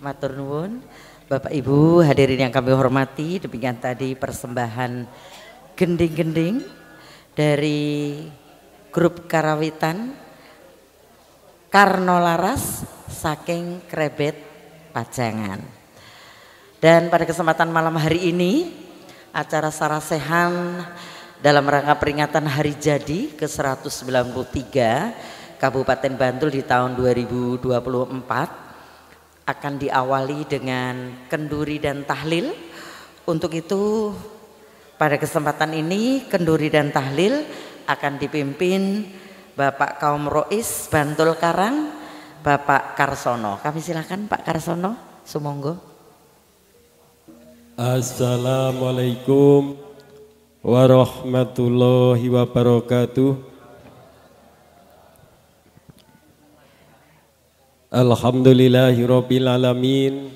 Matur nuwun. Bapak Ibu hadirin yang kami hormati, demikian tadi persembahan gending-gending dari grup karawitan Karno Laras saking Krebet Pajangan. Dan pada kesempatan malam hari ini acara sarasehan dalam rangka peringatan hari jadi ke-193 Kabupaten Bantul di tahun 2024 akan diawali dengan kenduri dan tahlil. Untuk itu pada kesempatan ini kenduri dan tahlil akan dipimpin Bapak Kaum Rois Bantul Karang, Bapak Karsono. Kami silakan Pak Karsono, sumonggo. Assalamualaikum warahmatullahi wabarakatuh. Alhamdulillahirabbil alamin.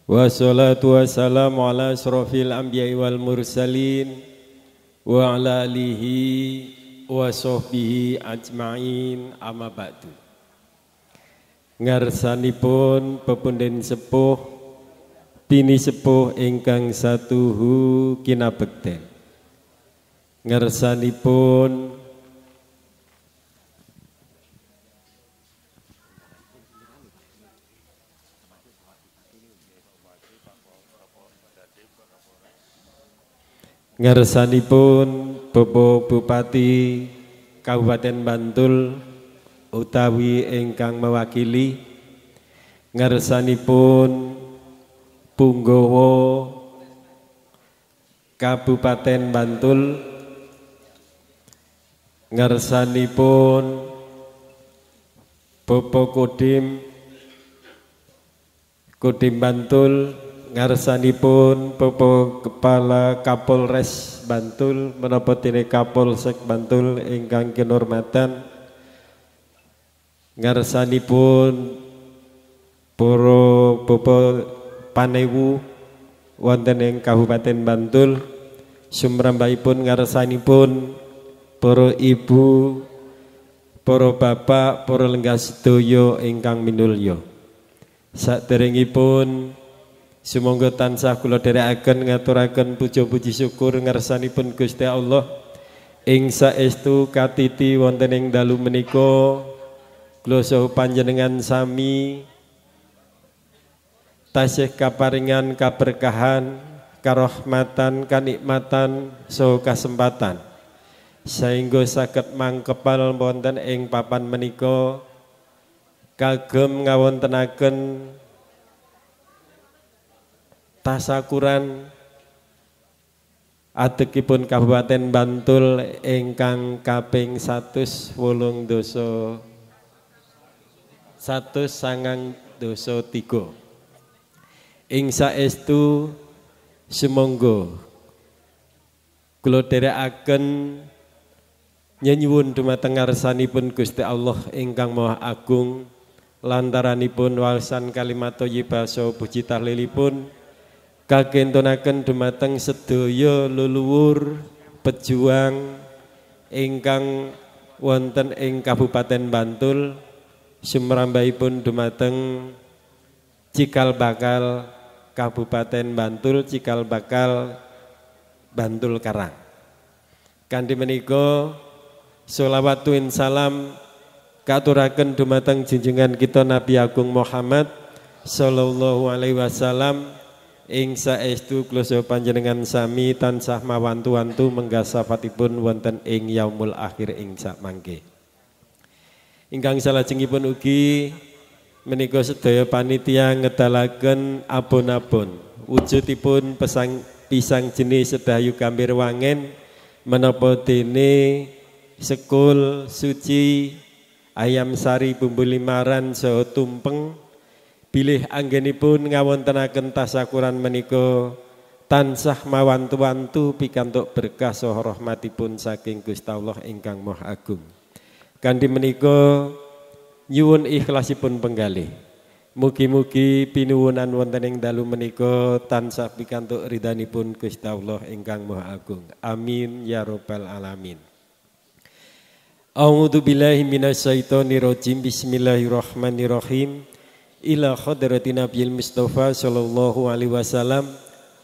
Wassalatu wassalamu ala asrofil anbiya'i wal mursalin wa ala alihi wa sahbihi ajma'in, amma ba'du. Ngarsanipun pepunden sepuh bini sepuh ingkang satuhu kinabekten. Ngarsanipun Bapak Bupati Kabupaten Bantul utawi ingkang mewakili, ngarsanipun Punggawa Kabupaten Bantul, ngarsanipun Bapak Kodim Bantul, ngarsanipun Bapak Kepala Kapolres Bantul menapa dene Kapolsek Bantul ingkang kinurmatan, ngarsanipun para Bapak Panewu wonten ing Kabupaten Bantul, sumrambahipun ngarsanipun para ibu, para bapak, para lenggah sedaya ingkang minulya. Saderengipun sumangga tansah kula dherekaken ngaturaken puja-puji syukur ngarsanipun Gusti Allah ing saestu katiti wonten ing dalu menika. Kula saha panjenengan sami tasih kaparingan kaberkahan, karahmatan, kanikmatan saha kasempatan saengga saged mangkepal wonten ing papan menika kagem ngawontenaken tasakuran adegipun Kabupaten Bantul ingkang kaping 183 ing saestu sumangga kula dherekaken nyuwun dumateng ngarsanipun Gusti Allah ingkang Maha Agung lantaranipun waosan kalimat thayyibah saha puji tahlilipun kagentonaken dumateng sedaya leluhur pejuang ingkang wonten ing Kabupaten Bantul, sumrambahipun dumateng Cikal Bakal Kabupaten Bantul, Cikal Bakal Bantul Karang. Kanthi menika sholawatun salam katuraken dumateng junjungan kita Nabi Agung Muhammad sallallahu alaihi wasallam ing saestu kula saha panjenengan sami tansah mawantu-wantu menggasafatipun wonten ing yaumul akhir ing sakmangke. Ingkang salajengipun ugi menika sedaya panitia ngedalaken abon-abon wujudipun pisang jenis sedayu gambir wangen menapa dene sekul suci ayam sari bumbu limaran saha tumpeng bilih anggenipun ngawontenaken tasakuran menika tansah mawantu-wantu pikantuk berkah saha rahmatipun saking Gusti Allah ingkang Maha Agung. Kanthi menika nyuwun ikhlasipun penggalih. Mugi-mugi pinuwunan wonten ing dalu menika tansah pikantuk ridhanipun Gusti Allah ingkang Maha Agung. Amin ya rabbal alamin. A'udzu billahi minasyaitonir rajim. Bismillahirrahmanirrahim. ila hadratin Nabiyil Mustafa sallallahu alaihi wasallam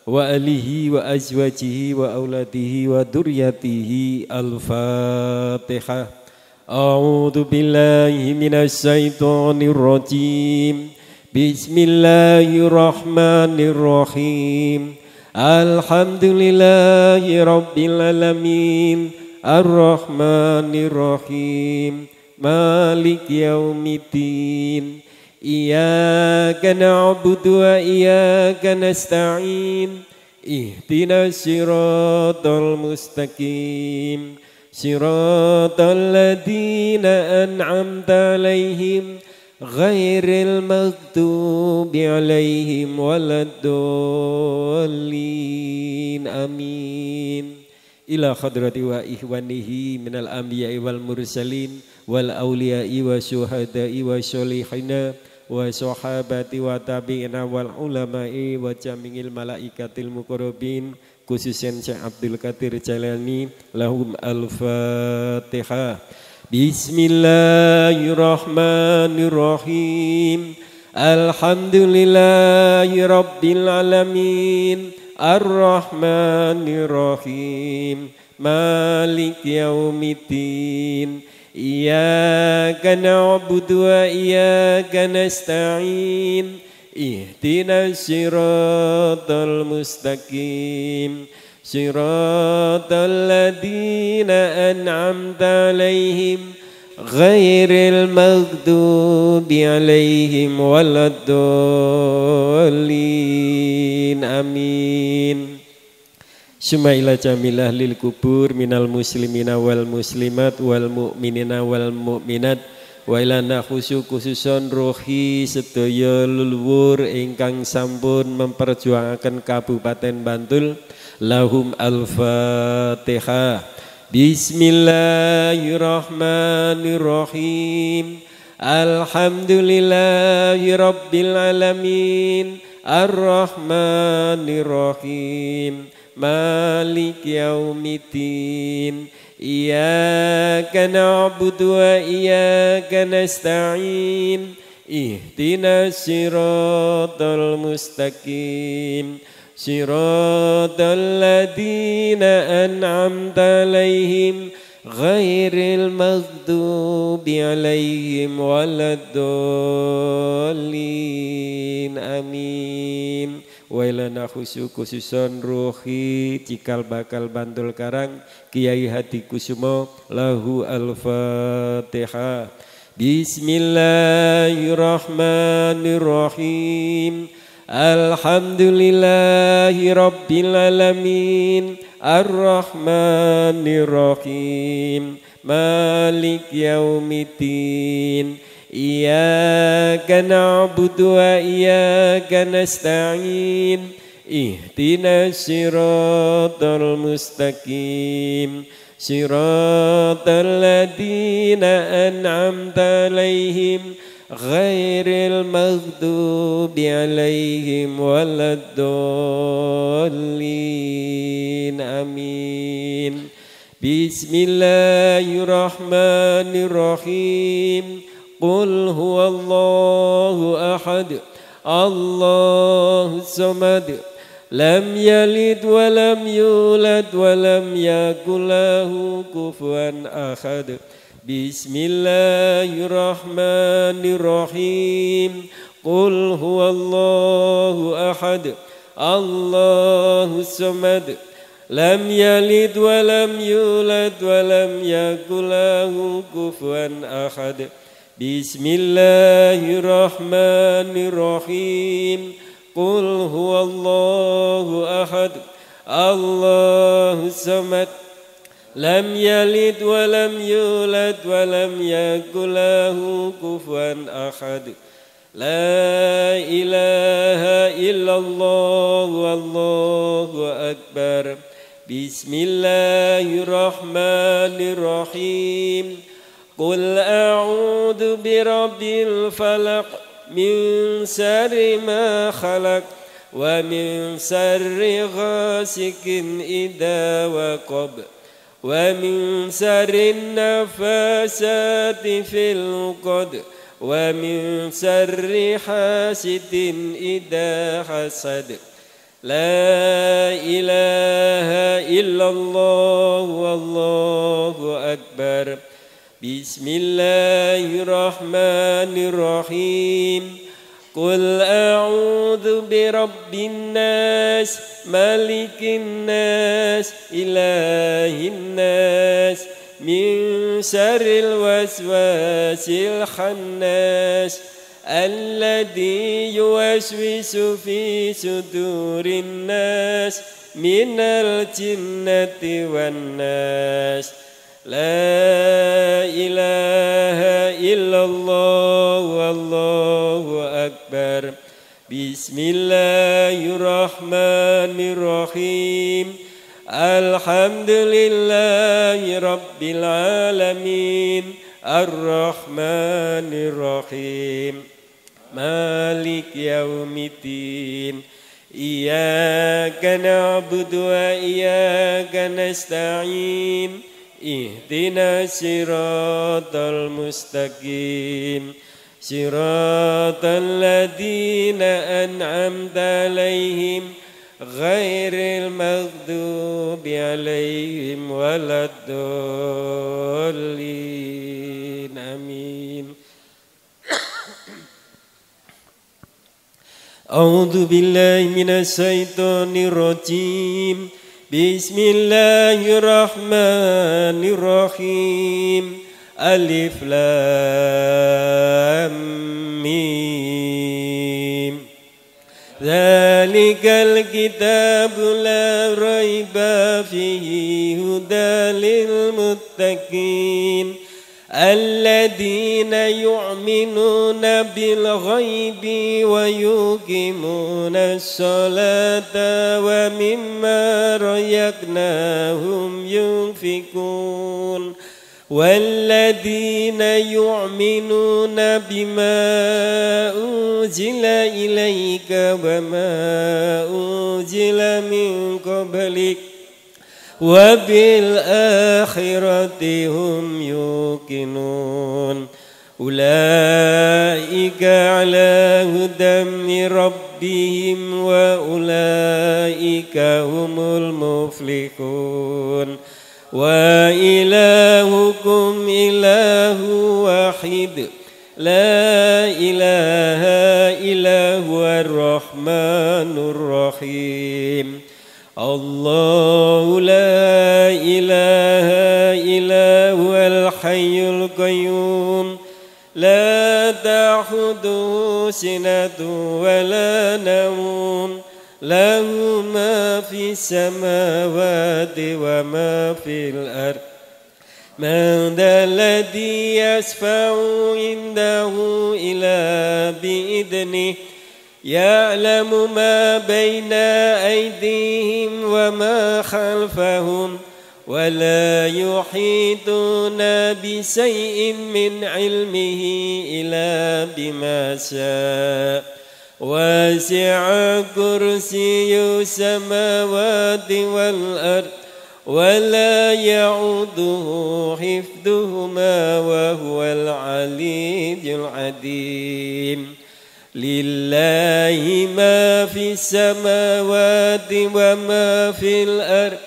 wa alihi wa azwajihi wa auladihi wa dzurriyyatihi. Al-Fatihah. A'udzu billahi minasy syaithanir rajim. Bismillahirrahmanirrahim. Alhamdulillahi rabbil alamin. Ar-Rahmanir-Rahim. Maliki yaumiddin. Iyyaka na'budu wa iyyaka nasta'in. Ihdinas siratal mustaqim. Siratal ladzina an'amta 'alaihim ghairil maghdubi 'alaihim waladdallin. Amin. Ila hadrati wa ihwanihi minal anbiya'i wal mursalin wal awliya'i wa syuhada'i wa sholihina wa sahabati wa tabi'ina wal ulama'i wa jamingil malaikatil muqarrabin khususan Syekh Abdul Qadir Jailani. Lahum al-Fatihah. Bismillahirrahmanirrahim. Alhamdulillahi rabbil alamin. Ar-Rahmanir-Rahim. Maliki yaumiddin. Iyyaka na'budu wa iyyaka nasta'in. Ihdinas siratal mustaqim. Siratal ladzina an'amta 'alaihim ghairil maghdubi 'alaihim waladdallin. Amin. Summa ila jamilah lil kubur minal muslimina wal muslimat wal mu'minina wal mu'minat wa ila khususon rohi sedaya leluhur ingkang sampun memperjuangkan Kabupaten Bantul. Lahum al-Fatihah. Bismillahirrahmanirrahim. Alhamdulillahi rabbil alamin. Ar-Rahmanir-Rahim. Maliki yaumiddin. Iyyaka na'budu wa iyyaka nasta'in. Ihdinas siratal mustaqim. Siratal ladzina an'amta 'alaihim ghairil maghdubi 'alaihim waladdallin. Amin. Wa ilana khususon ruhi cikal bakal Bantul Karang Kiai Hadi Kusumo. Lahu al-Fatihah. Bismillahirrahmanirrahim. Alhamdulillahi rabbil alamin. Ar-Rahmanir-Rahim. Maliki yaumiddin. Iyyaka na'budu wa iyyaka nasta'in. Ihdinas siratal mustaqim. Siratal ladzina an'amta 'alaihim ghairil maghdubi 'alaihim waladdallin. Amin. Bismillahirrahmanirrahim. Qul huwallahu ahad. Allahus samad. Lam yalid wa lam yulad wa lam yakul lahu kufuwan ahad. Bismillahirrahmanirrahim. Qul huwallahu ahad. Allahus samad. Lam yalid wa lam yulad wa lam yakul lahu kufuwan ahad. Bismillahirrahmanirrahim. Qul huwallahu ahad. Allahus samad. Lam yalid wa lam yulad wa lam yakul lahu kufuwan ahad. La ilaha illallah wallahu akbar. Bismillahirrahmanirrahim. Qul a'udzu birabbil falaq min syarri ma khalaq wa min syarri ghasikin idza waqab wa min syarri nafasati fil 'uqad ومن شر حاسد إذا حسد لا إله إلا الله والله أكبر بسم الله الرحمن الرحيم قل أعوذ برب الناس ملك الناس إله الناس من شر الوسواس الخناس الذي يوسوس في صدور الناس من الجنة والناس لا إله إلا الله والله أكبر بسم الله الرحمن الرحيم الحمد لله رب العالمين الرحمن الرحيم مالك يوم الدين إياك نعبد وإياك نستعين اهدنا الصراط المستقيم صراط الذين أنعمت عليهم غير المغضوب عليهم ولا الضالين آمين أعوذ بالله من الشيطان الرجيم بسم الله الرحمن الرحيم ألف لام ميم ذلك الكتاب لا ريب فيه هدى للمتقين الذين يؤمنون بالغيب ويقيمون الصلاة ومما رزقناهم ينفقون والذين يؤمنون بما أنزل إليك وما أنزل من قبلك وبالآخرة هم يوقنون أولئك على هدى من ربهم وأولئك هم المفلحون وإلهكم إله واحد لا إله إلا هو الرحمن الرحيم الله لا إله إلا هو الحي القيوم لا تأخذه سنة ولا نوم له ما في السماوات وما في الأرض من ذا الذي يشفع عنده إلا بإذنه يعلم ما بين أيديهم وما خلفهم ولا يحيطون بشيء من علمه إلا بما شاء وسع كرسي السماوات والأرض ولا يعوده حفظهما وهو العلي العظيم لله ما في السماوات وما في الأرض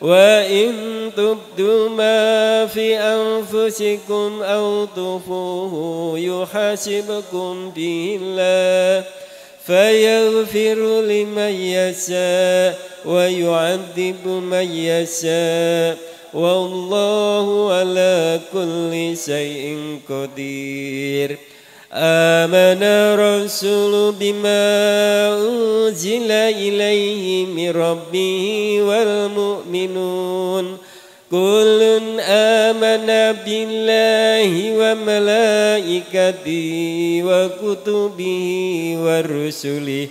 وإن تبدوا ما في أنفسكم أو تخفوه يحاسبكم به الله فيغفر لمن يشاء ويعذب من يشاء والله على كل شيء قدير آمن الرسول بما أنزل إليه من ربه والمؤمنون كل آمن بالله وملائكته وكتبه ورسله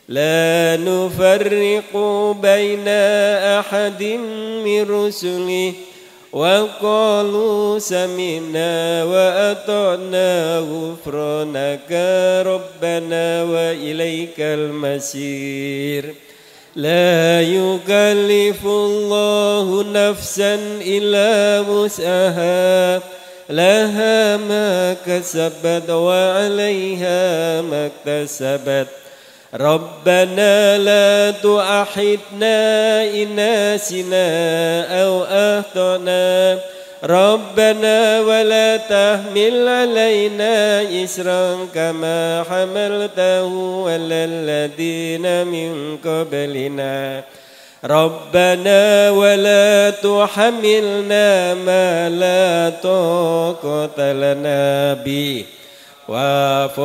لا نفرق بين أحد من رسله وقالوا سمعنا وأطعنا غفرانك ربنا وإليك المصير لا يكلف الله نفسا إلا وسعها لها ما كسبت وعليها ما اكتسبت ربنا لا تؤاخذنا إن نسينا أو أخطأنا ربنا ولا تحمل علينا إصرا كما حملته على الذين من قبلنا ربنا ولا تحملنا ما لا طاقة لنا به واعف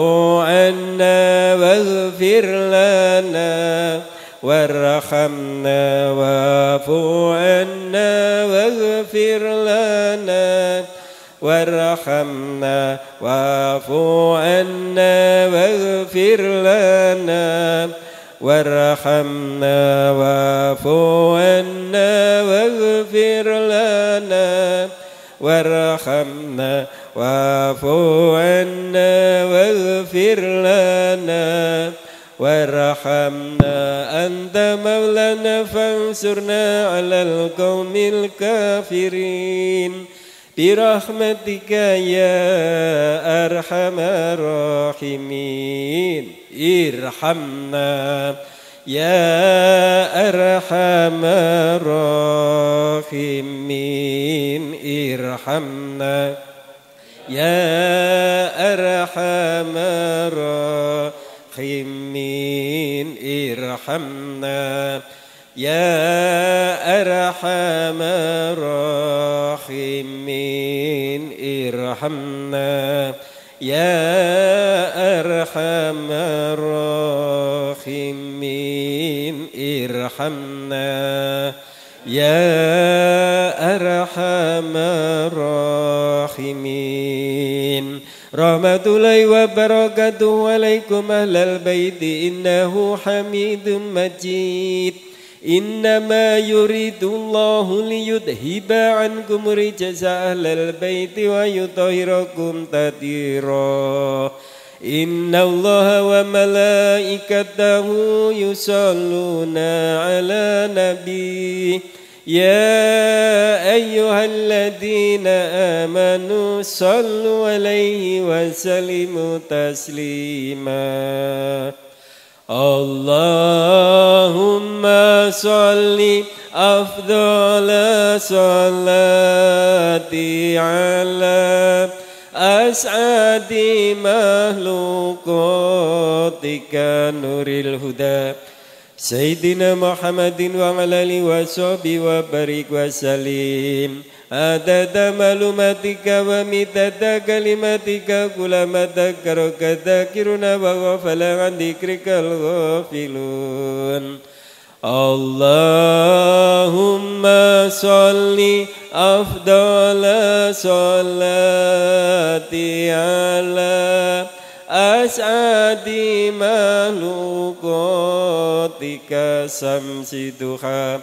عنا واغفر لنا وارحمنا واعف عنا واغفر لنا وارحمنا واعف عنا واغفر لنا وارحمنا واعف عنا واغفر لنا وارحمنا واعف عنا واغفر لنا وارحمنا أنت مولانا فانصرنا على القوم الكافرين برحمتك يا أرحم الراحمين ارحمنا يا أرحم الراحمين ارحمنا يا أرحم الراحمين ارحمنا يا أرحم الراحمين ارحمنا يا أرحم الراحمين ارحمنا يا أرحم الراحمين رحمة الله وبركاته عليكم أهل البيت إنه حميد مجيد إنما يريد الله ليذهب عنكم رجس أهل البيت ويطهركم تطهيرا إن الله وملائكته يصلون على نبي يا أيها الذين آمنوا صلوا عليه وسلموا تسليما اللهم صل أفضل صلاتي على أسعد مخلوقاتك نور الهدى سيدنا محمد وعلى آله وصحبه وبارك وسلم عدد معلوماتك ومداد كلماتك كلما ذكرك الذاكرون وغفل عن ذكرك الغافلون اللهم صل أفضل صلاتي على أسعد مخلوقاتك شمس الضحى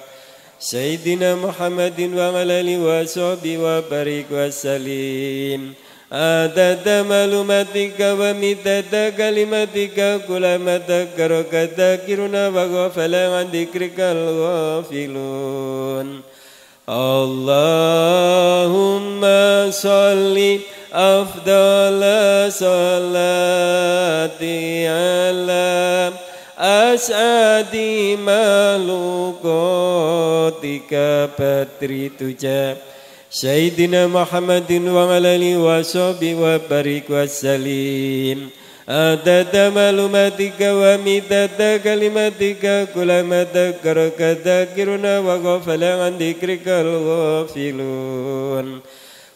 سيدنا محمد وعلى آله وصحبه وبارك وسلم عدد معلوماتك ومداد كلماتك كلما ذكرك الذاكرون وغفل عن ذكرك الغافلون اللهم صل أفضل صلاتي على أسعد مخلوقاتك بدر تجا سيدنا محمد وعلى آله وصحبه وبارك وسلم عدد معلوماتك ومداد كلماتك كلما ذكرك الذاكرون وغفل عن ذكرك الغافلون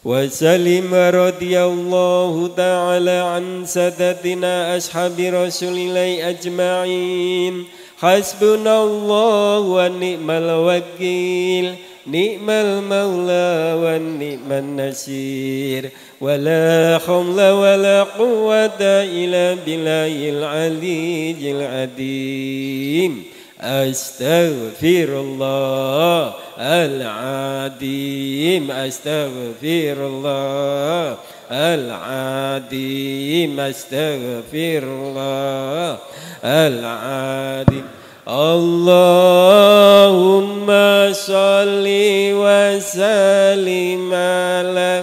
وسلم رضي الله تعالى عن سادتنا أصحاب رسول الله أجمعين حسبنا الله ونعم الوكيل نعم المولى ونعم النصير ولا حول ولا قوة إلا بالله العلي العظيم أستغفر الله العظيم أستغفر الله العظيم أستغفر الله العظيم اللهم صل وسلم على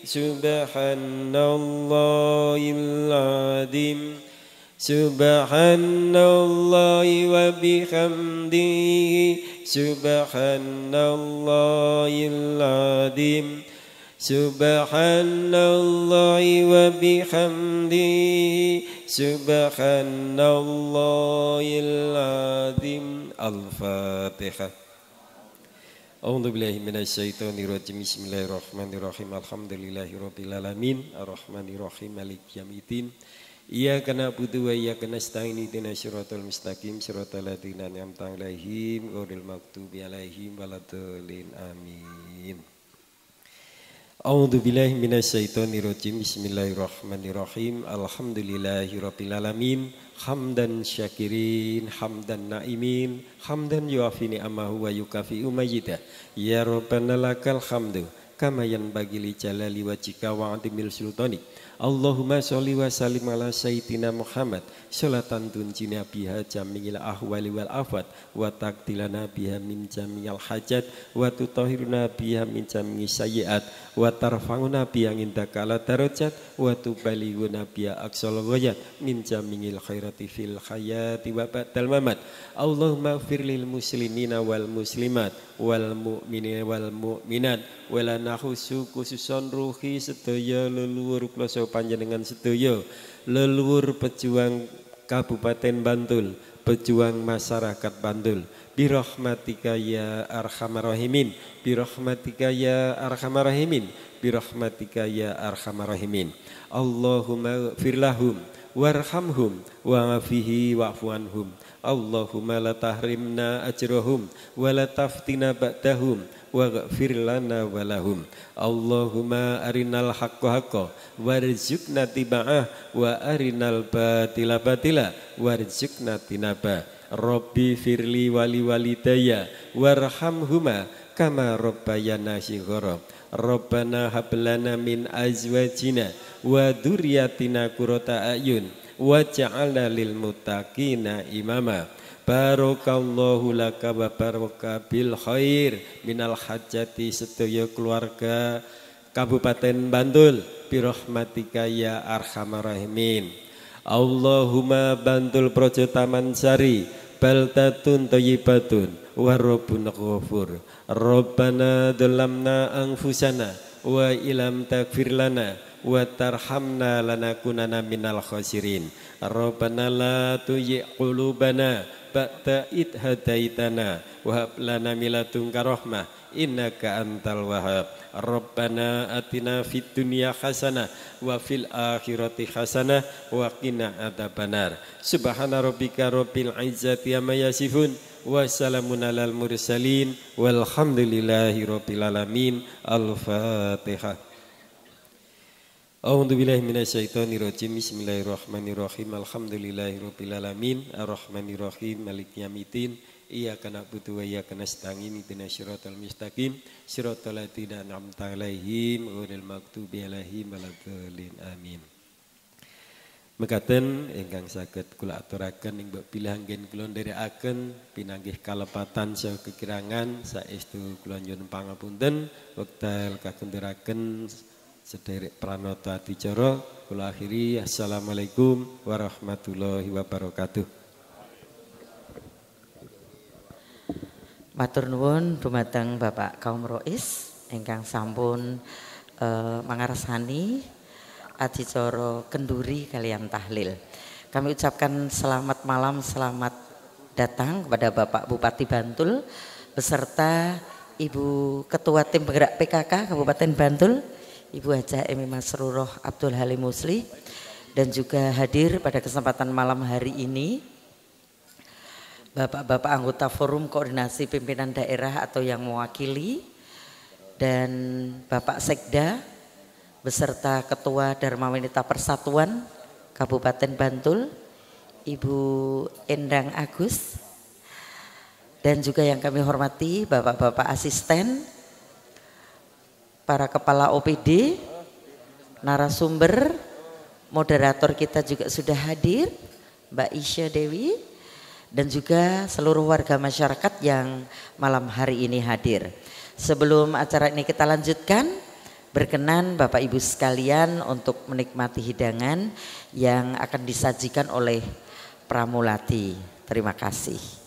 subhanallahil azim subhanallahi wa bihamdihi subhanallahil azim subhanallahi wa bihamdihi subhanallahil azim. Al-Fatihah. A'udzu billahi minasyaitonir rajim. Bismillahirrahmanirrahim. Alhamdulillahirabbil alamin. Arrahmanir rahim. Maliki yaumiddin. Iyyaka na'budu wa iyyaka nasta'in. Ihdinas siratal mustaqim. Siratal ladzina an'amta 'alaihim ghairil maghdubi 'alaihim waladdallin. Amin. A'udzu billahi minasyaitonir rajim. Bismillahirrahmanirrahim. Alhamdulillahirabbil alamin. Hamdan syakirin, hamdan naimin, hamdan yuafi ni'amahu wa yukafi umayyidah. Ya Rabbana lakal hamdu kama yanbaghi li jalali wajhika wa 'azimil sultanik. Allahumma sholli wa sallim ala sayyidina Muhammad sholatan tunjina biha jami'il ahwali wal afat wa taqtilana biha min jami'il hajat wa tutahhiruna biha min jami'i sayyi'at wa tarfa'una biha indaka ala darajat wa tubalighuna biha aqsal ghayat min jami'il khairati fil hayati wa ba'dal mamat. Allahumma ighfir lil muslimina wal muslimat wal mu'minina wal mu'minat wala nahusu khususon ruhi sedaya leluhur kula panjenengan sedaya leluhur pejuang Kabupaten Bantul, pejuang masyarakat Bantul. Birahmatika ya arhamar rahimin, birahmatika ya arhamar rahimin, birahmatika ya arhamar rahimin. Allahumma ighfir lahum warhamhum wa'afihi wa'fu anhum. Allahumma la tahrimna ajrahum wa la taftina ba'dahum waghfir lana wa lahum. Allahumma arinal haqqa haqqa warzuqna tiba'ah wa arinal batila batila warzuqna tinaba. Rabbi firli wali walidayya warhamhuma kama rabbayana shighara. Rabbana hab lana min azwajina wa dzurriyyatina qurrata a'yun waj'alna lil muttaqina imama. Barakallahu laka wa baraka bil khair minal hajati sedaya keluarga Kabupaten Bantul birahmatika ya arhamar rahimin. Allahumma Bantul Projo Taman Sari baldatun thayyibatun wa rabbun ghafur. Rabbana dzalamna anfusana wa ilam taghfir lana wa tarhamna lanakunanna minal khasirin. Rabbana la tuzigh qulubana ba'da id hadaitana wa hab lana min ladunka rahmah innaka antal wahhab. Rabbana atina fid dunya hasanah wa fil akhirati hasanah wa qina adzabannar. Subhana rabbika rabbil izzati amma yasifun wa salamun alal mursalin walhamdulillahi rabbil alamin. Al-Fatihah. A'udzu billahi minasyaitonir rajim. Bismillahirrahmanirrahim. Alhamdulillahirabbil alamin. Arrahmanir rahim. Maliki yaumiddin. Iyyaka na'budu wa iyyaka nasta'in. Ihdinas siratal mustaqim. Siratal ladzina an'amta 'alaihim ghairil maghdubi 'alaihim waladdallin. Amin. Mekaten ingkang saged kula aturaken ing bilih anggen kula nderekaken pinanggih kalepatan saha kekirangan saestu kula nyuwun pangapunten wekdal kagenderaken sederek pranata adicara kula akhiri. Assalamualaikum warahmatullahi wabarakatuh. Matur nuwun dumateng Bapak Kaum Rois ingkang sampun mangarsani adicara kenduri kalian tahlil. Kami ucapkan selamat malam, selamat datang kepada Bapak Bupati Bantul beserta Ibu Ketua Tim Penggerak PKK Kabupaten Bantul, Ibu Hajah Emi Masruroh Abdul Halim Musli, dan juga hadir pada kesempatan malam hari ini Bapak-bapak anggota Forum Koordinasi Pimpinan Daerah atau yang mewakili, dan Bapak Sekda beserta Ketua Dharma Wanita Persatuan Kabupaten Bantul, Ibu Endang Agus, dan juga yang kami hormati Bapak-bapak asisten, para kepala OPD, narasumber, moderator kita juga sudah hadir, Mbak Isya Dewi, dan juga seluruh warga masyarakat yang malam hari ini hadir. Sebelum acara ini kita lanjutkan, Berkenan Bapak Ibu sekalian untuk menikmati hidangan yang akan disajikan oleh Pramulati. Terima kasih.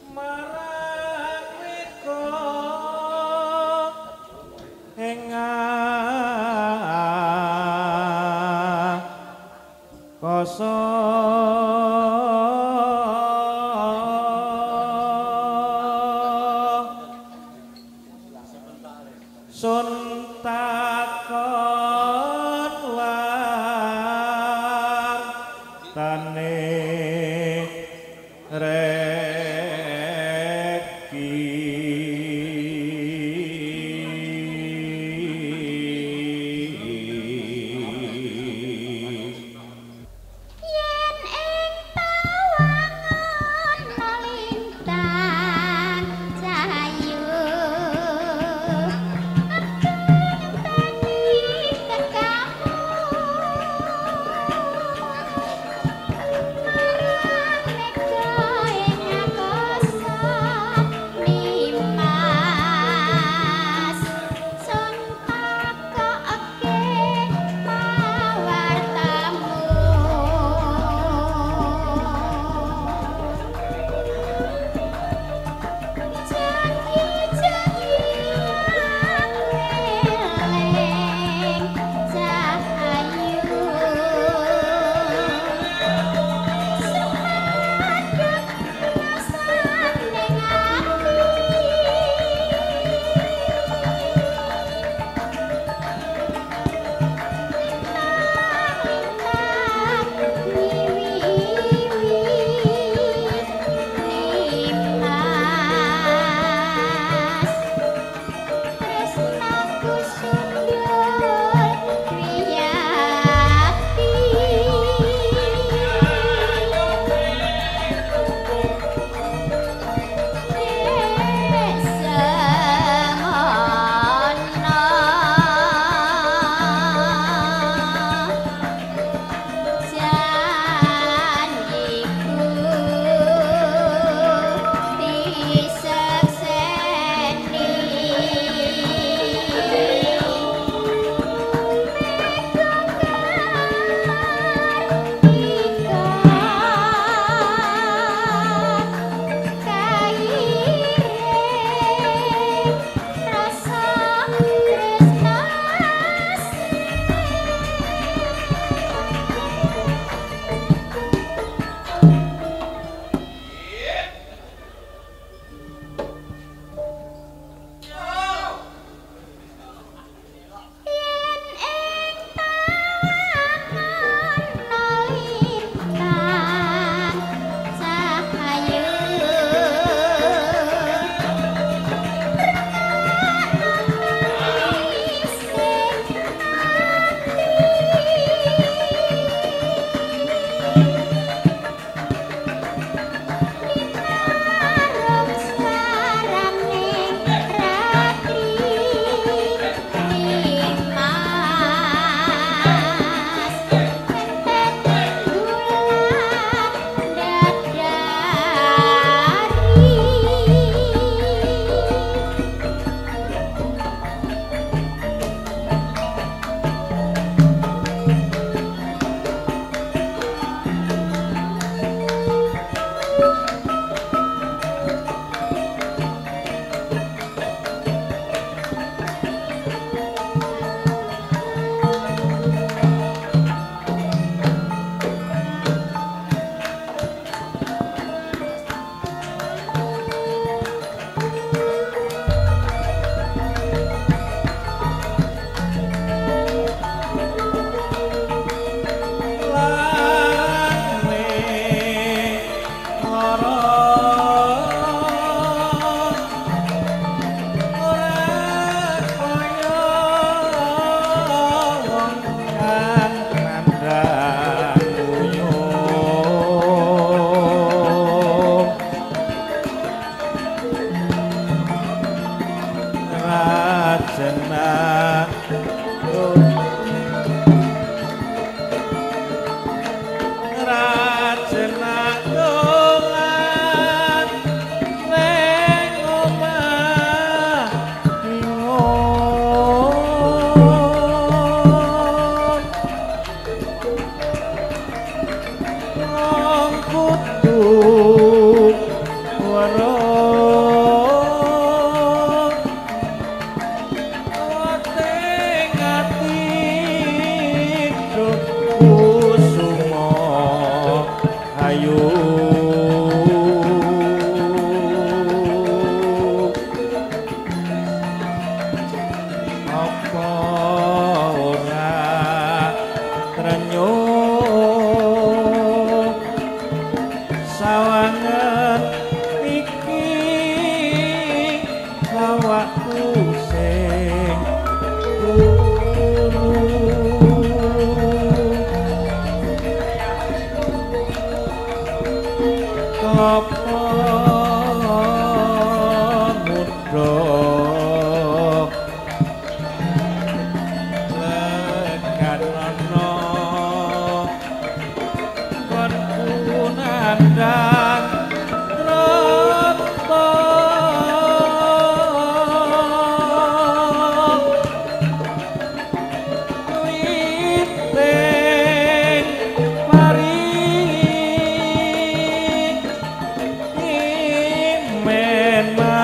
Marang mega ing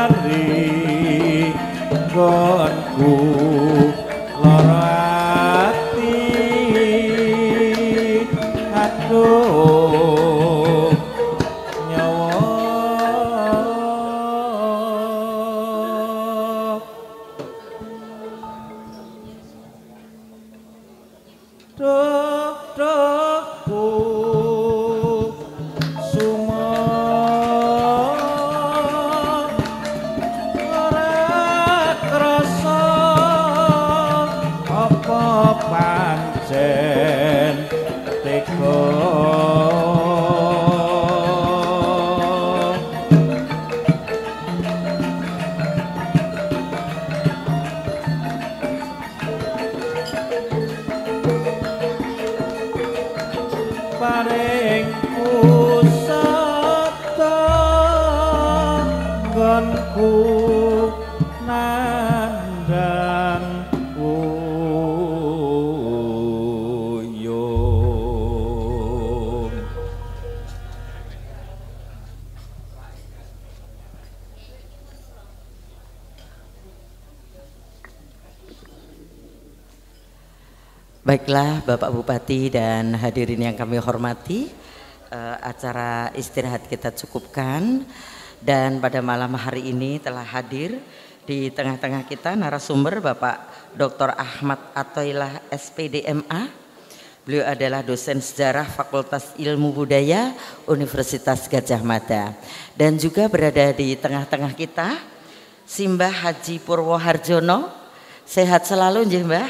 mari gonku lara ati aduh nyawa dohku pancen teko paring pusata nggonku nandang Baiklah Bapak Bupati dan hadirin yang kami hormati, acara istirahat kita cukupkan dan pada malam hari ini telah hadir di tengah-tengah kita narasumber Bapak Dr. Ahmad Athoillah SPDMA. Beliau adalah dosen sejarah Fakultas Ilmu Budaya Universitas Gadjah Mada dan juga berada di tengah-tengah kita Simbah Haji Purwoharjono. Sehat selalu nggih Mbah.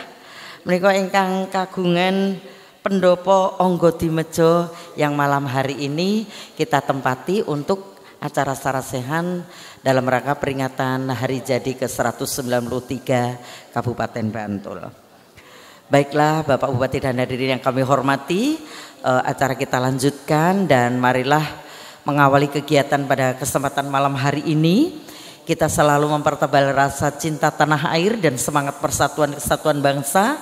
Menika ingkang kagungan pendopo Onggo Dimejo yang malam hari ini kita tempati untuk acara sarasehan dalam rangka peringatan hari jadi ke-193 Kabupaten Bantul. Baiklah Bapak Bupati dan hadirin yang kami hormati, acara kita lanjutkan dan marilah mengawali kegiatan pada kesempatan malam hari ini. Kita selalu mempertebal rasa cinta tanah air dan semangat persatuan kesatuan bangsa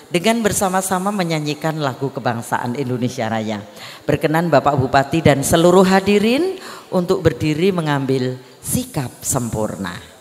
dengan bersama-sama menyanyikan lagu kebangsaan Indonesia Raya. Berkenan Bapak Bupati dan seluruh hadirin untuk berdiri mengambil sikap sempurna.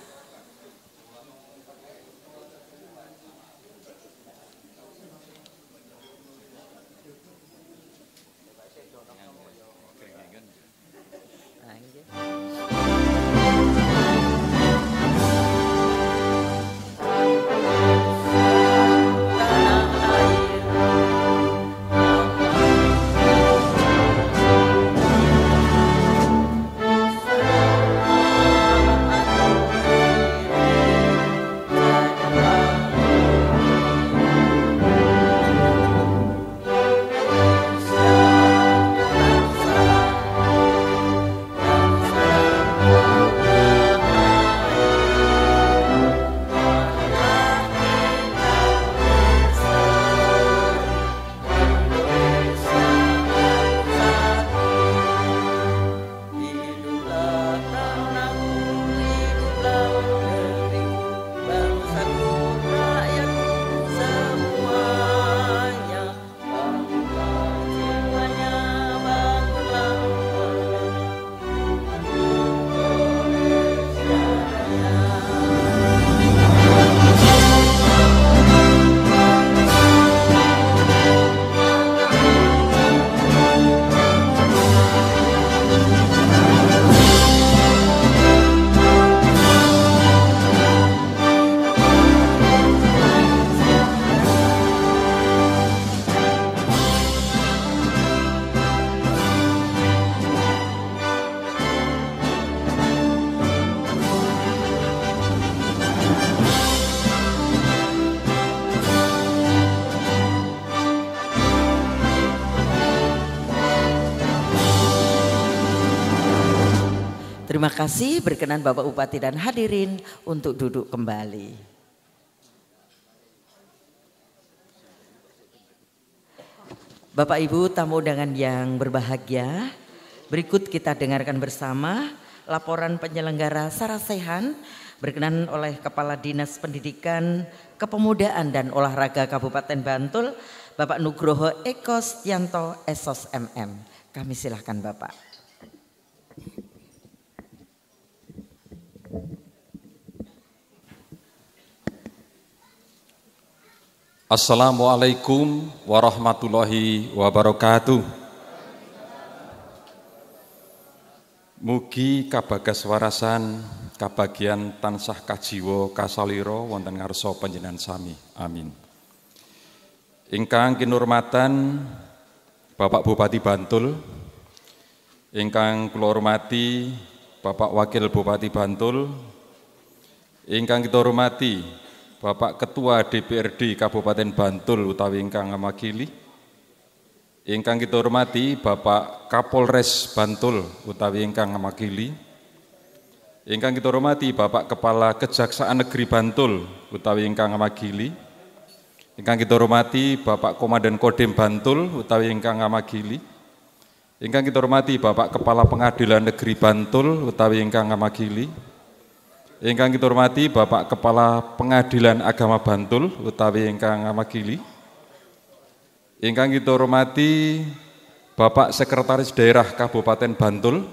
Terima kasih, berkenan Bapak Bupati dan hadirin untuk duduk kembali. Bapak Ibu tamu undangan yang berbahagia, berikut kita dengarkan bersama laporan penyelenggara sarasehan berkenan oleh Kepala Dinas Pendidikan, Kepemudaan dan Olahraga Kabupaten Bantul, Bapak Nugroho Eko Stianto Esos MM. Kami silahkan Bapak. Assalamualaikum warahmatullahi wabarakatuh. Mugi kabagas warasan kabagian tansah kajiwa kasalira wonten ngarsa panjenengan sami. Amin. Ingkang kinurmatan Bapak Bupati Bantul, ingkang kula hormati Bapak Wakil Bupati Bantul, ingkang kita hormati Bapak Ketua DPRD Kabupaten Bantul utawi ingkang ngamakili, ingkang kita hormati Bapak Kapolres Bantul utawi ingkang ngamakili, ingkang kita hormati Bapak Kepala Kejaksaan Negeri Bantul utawi ingkang ngamakili, ingkang kita hormati Bapak Komandan Kodim Bantul utawi ingkang ngamakili, ingkang kita hormati Bapak Kepala Pengadilan Negeri Bantul utawi ingkang ngamakili, ingkang kita hormati Bapak Kepala Pengadilan Agama Bantul utawi ingkang ngamakili, ingkang kita hormati Bapak Sekretaris Daerah Kabupaten Bantul,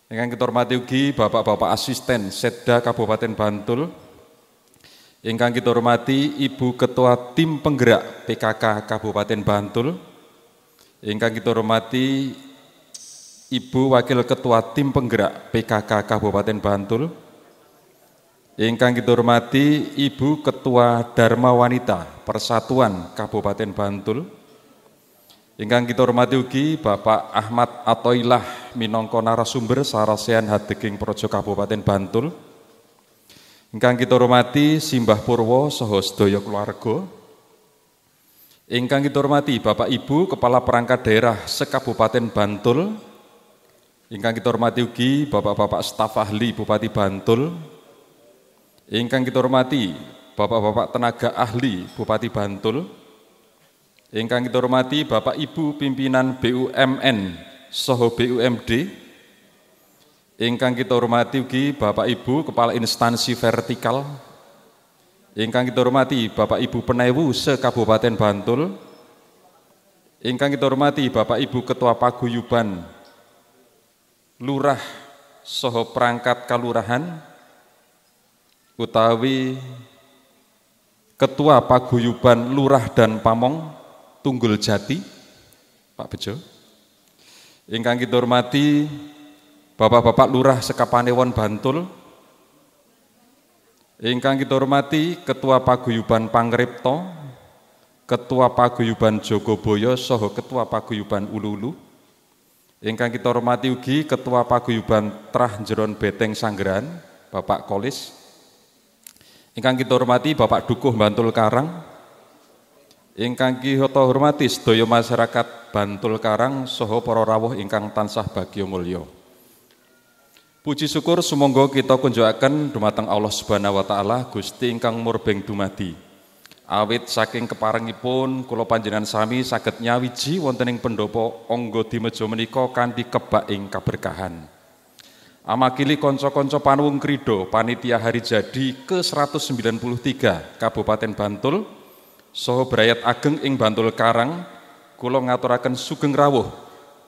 ingkang kita hormati ugi Bapak-bapak Asisten Setda Kabupaten Bantul, ingkang kita hormati Ibu Ketua Tim Penggerak PKK Kabupaten Bantul, ingkang kita hormati Ibu Wakil Ketua Tim Penggerak PKK Kabupaten Bantul, ingkang kita hormati Ibu Ketua Dharma Wanita Persatuan Kabupaten Bantul, ingkang kita hormati ugi Bapak Ahmad Atoilah minangka narasumber sarasehan Hadeging Praja Kabupaten Bantul, ingkang kita hormati Simbah Purwo saha sedaya keluarga, ingkang kita hormati Bapak Ibu Kepala Perangkat Daerah Sekabupaten Bantul, ingkang kita hormati ugi Bapak-bapak staf ahli Bupati Bantul, ingkang kita hormati Bapak-bapak tenaga ahli Bupati Bantul, ingkang kita hormati Bapak Ibu pimpinan BUMN saha BUMD, ingkang kita hormati ugi Bapak Ibu kepala instansi vertikal, ingkang kita hormati Bapak Ibu Penewu se-Kabupaten Bantul, ingkang kita hormati Bapak Ibu Ketua Paguyuban Lurah saha perangkat kalurahan utawi Ketua Paguyuban Lurah dan Pamong Tunggul Jati, Pak Bejo. Ingkang kita hormati Bapak-bapak Lurah Sekapanewon Bantul, ingkang kita hormati Ketua Paguyuban Pangripto, Ketua Paguyuban Jogoboyo saha Ketua Paguyuban Ululu, ingkang kita hormati ugi Ketua Paguyuban Trah Jeron Beteng Sanggeran, Bapak Kolis, ingkang kita hormati Bapak Dukuh Bantul Karang, ingkang kita hormati sedaya masyarakat Bantul Karang saha para rawuh ingkang tansah bagya mulya. Puji syukur sumangga kita kunjukaken dumateng Allah Subhanahu wa taala Gusti ingkang murbeng dumadi. Awit saking keparengipun kula panjenengan sami saged nyawiji wonten ing pendopo angga dimeja menika kanthi kebak ing kaberkahan. Amakili konco-konco panuwung krida panitia hari jadi ke-193 Kabupaten Bantul saha brayat ageng ing Bantul Karang, kula ngaturaken sugeng rawuh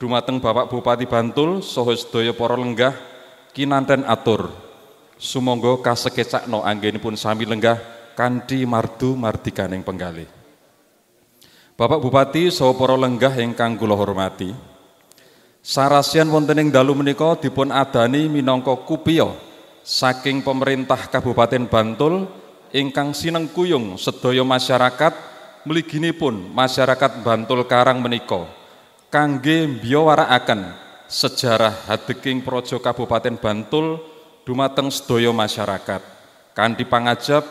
dumateng Bapak Bupati Bantul saha sedaya para lenggah kinanten atur. Sumangga kasekecakna anggenipun sami lenggah kanthi mardu mardikaning penggalih. Bapak Bupati saha para lenggah ingkang kula hormati, sarasian wonten ing dalu menika dipun adani minangka kupiya saking pemerintah Kabupaten Bantul ingkang sinengkuyung sedaya masyarakat mliginipun masyarakat Bantul Karang menika kangge mbiyawarakaken sejarah Hadeging Praja Kabupaten Bantul dumateng sedaya masyarakat. Kanthi pangajab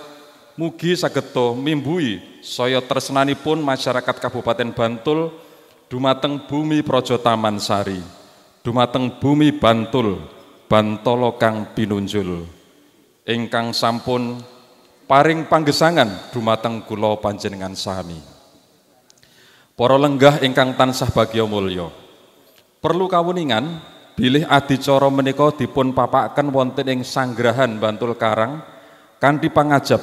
mugi sageta mimbuhi saya tresnanipun masyarakat Kabupaten Bantul dumateng bumi Praja Taman Sari, dumateng bumi Bantul, Bantala kang pinunjul, ingkang sampun paring panggesangan dumateng kula panjenengan sami. Para lenggah ingkang tansah bagya mulya, perlu kawuningan bilih adicara menika dipun papakaken wonten ing Sanggrahan Bantul Karang kanthi pangajab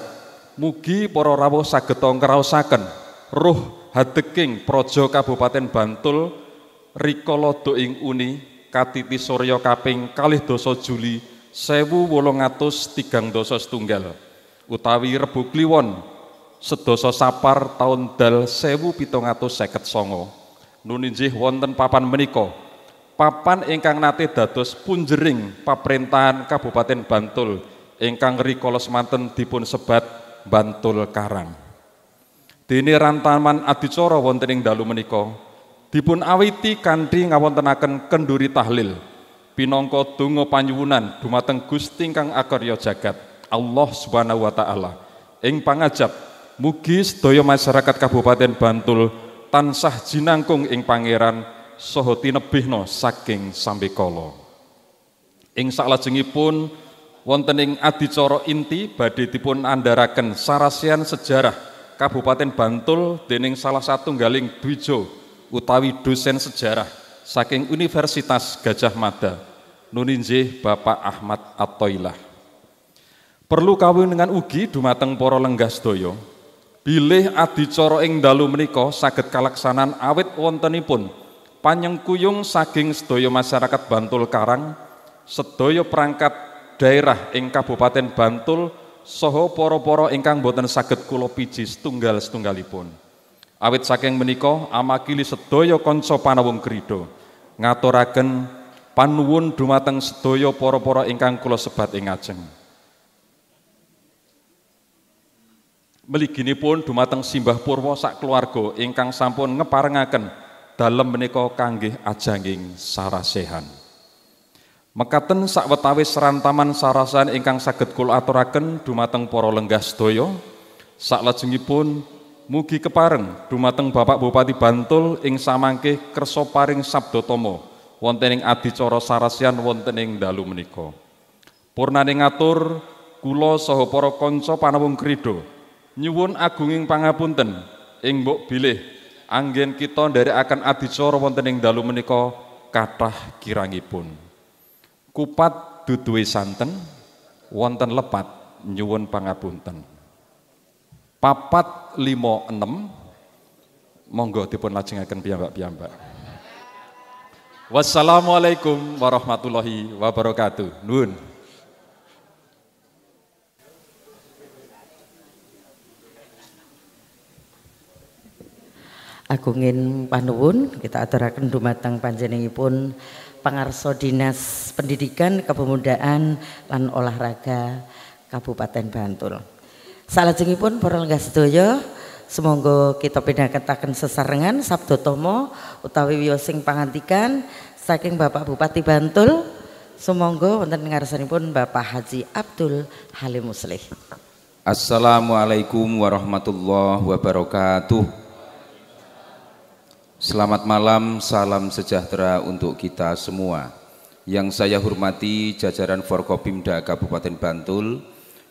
mugi para rawuh sageta ngraosaken ruh Hadeging Praja Kabupaten Bantul rikala ing uni katiti Surya kaping 2 Juli 1830 utawi Rebu Kliwon sedasa sapar taun dal 1759 nuninjih wonten papan menika papan ingkang nate dados punjering pamerintahan Kabupaten Bantul ingkang rikala semanten dipun sebat Bantul Karang. Dene rantaman adicara wonten ing dalu menika dipun awiti kanthi ngawontenaken kenduri tahlil pinangka donga panyuwunan dumateng Gusti ingkang akarya jagat Allah Subhanahu wa taala. Ing pangajab mugi sedaya masyarakat Kabupaten Bantul tansah jinangkung ing pangeran saha tinebihna saking sambekala. Ing salajengipun wonten ing adicara inti badhe dipun andharaken sarasian sejarah Kabupaten Bantul dening salah satunggaling dwija utawi dosen sejarah saking Universitas Gadjah Mada nuninjih Bapak Ahmad At-Thoilah. Perlu kawuningan ugi dumateng para lenggah sedaya bilih adicara ing dalu menika saged kalaksanan awit wontenipun panyengkuyung saking sedaya masyarakat Bantul Karang, sedaya perangkat daerah ing Kabupaten Bantul saha para-para ingkang boten saged kula piji setunggal-setunggalipun. Awit saking menika amakili sedaya kanca panawung krida ngaturaken panuwun dumateng sedaya para-para ingkang kula sebat ing ngajeng. Mliginipun dumateng simbah purwa sak keluarga ingkang sampun ngeparengaken dalem menika kanggih ajanging sarasehan. Mekaten sawetawis rantaman sarasan ingkang saged kula aturaken dumateng para lenggah sedaya. Saklajengipun mugi kepareng dumateng Bapak Bupati Bantul ing samangke kersa paring sabdatama wonten ing adicara sarasian wonten ing dalu menika. Purnane ngatur kula saha para kanca panawung krida nyuwun agunging pangapunten ing mbok bilih anggen kita nderekaken adicara wonten ing dalu menika kathah kirangipun. Kupat duduhe santen wonten lepat nyuwun pangapunten. 456 monggo dipun lajengaken piyambak-piyambak. Wassalamualaikum warahmatullahi wabarakatuh. Nuwun. Agungin panuwun kita aturaken dumateng panjenenganipun Pangarsa Dinas Pendidikan, Kepemudaan lan Olahraga Kabupaten Bantul. Salajengipun para lenggah sedaya semonggo kita pindhahetaken sesarengan sabdatama utawi wiyosing pangantikan saking Bapak Bupati Bantul. Sumangga wonten ngarsanipun Bapak Haji Abdul Halim Muslih. Assalamualaikum warahmatullahi wabarakatuh. Selamat malam, salam sejahtera untuk kita semua. Yang saya hormati jajaran Forkopimda Kabupaten Bantul,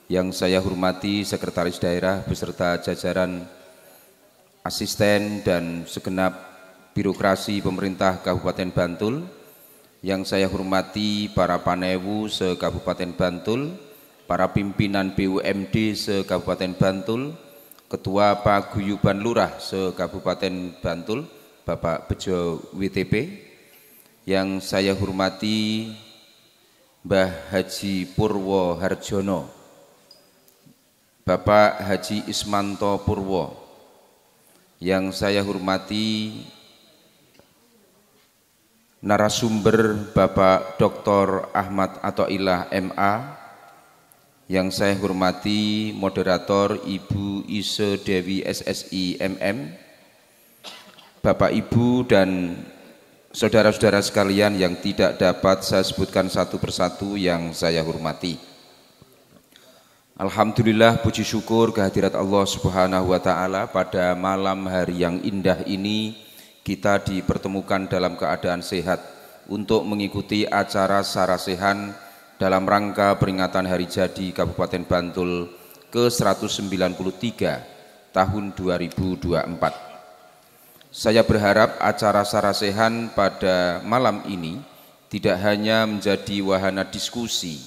yang saya hormati Sekretaris Daerah beserta jajaran asisten dan segenap birokrasi pemerintah Kabupaten Bantul, yang saya hormati para panewu se-Kabupaten Bantul, para pimpinan BUMD se-Kabupaten Bantul, Ketua Paguyuban Lurah se-Kabupaten Bantul, Bapak Bejo WTP, yang saya hormati Mbah Haji Purwo Harjono, Bapak Haji Ismanto Purwo, yang saya hormati narasumber Bapak Dr. Ahmad At-Thoilah MA, yang saya hormati moderator Ibu Ise Dewi SSI MM, Bapak Ibu dan saudara-saudara sekalian yang tidak dapat saya sebutkan satu persatu yang saya hormati. Alhamdulillah, puji syukur kehadirat Allah Subhanahu wa taala pada malam hari yang indah ini kita dipertemukan dalam keadaan sehat untuk mengikuti acara sarasehan dalam rangka peringatan Hari Jadi Kabupaten Bantul ke-193 tahun 2024. Saya berharap acara sarasehan pada malam ini tidak hanya menjadi wahana diskusi,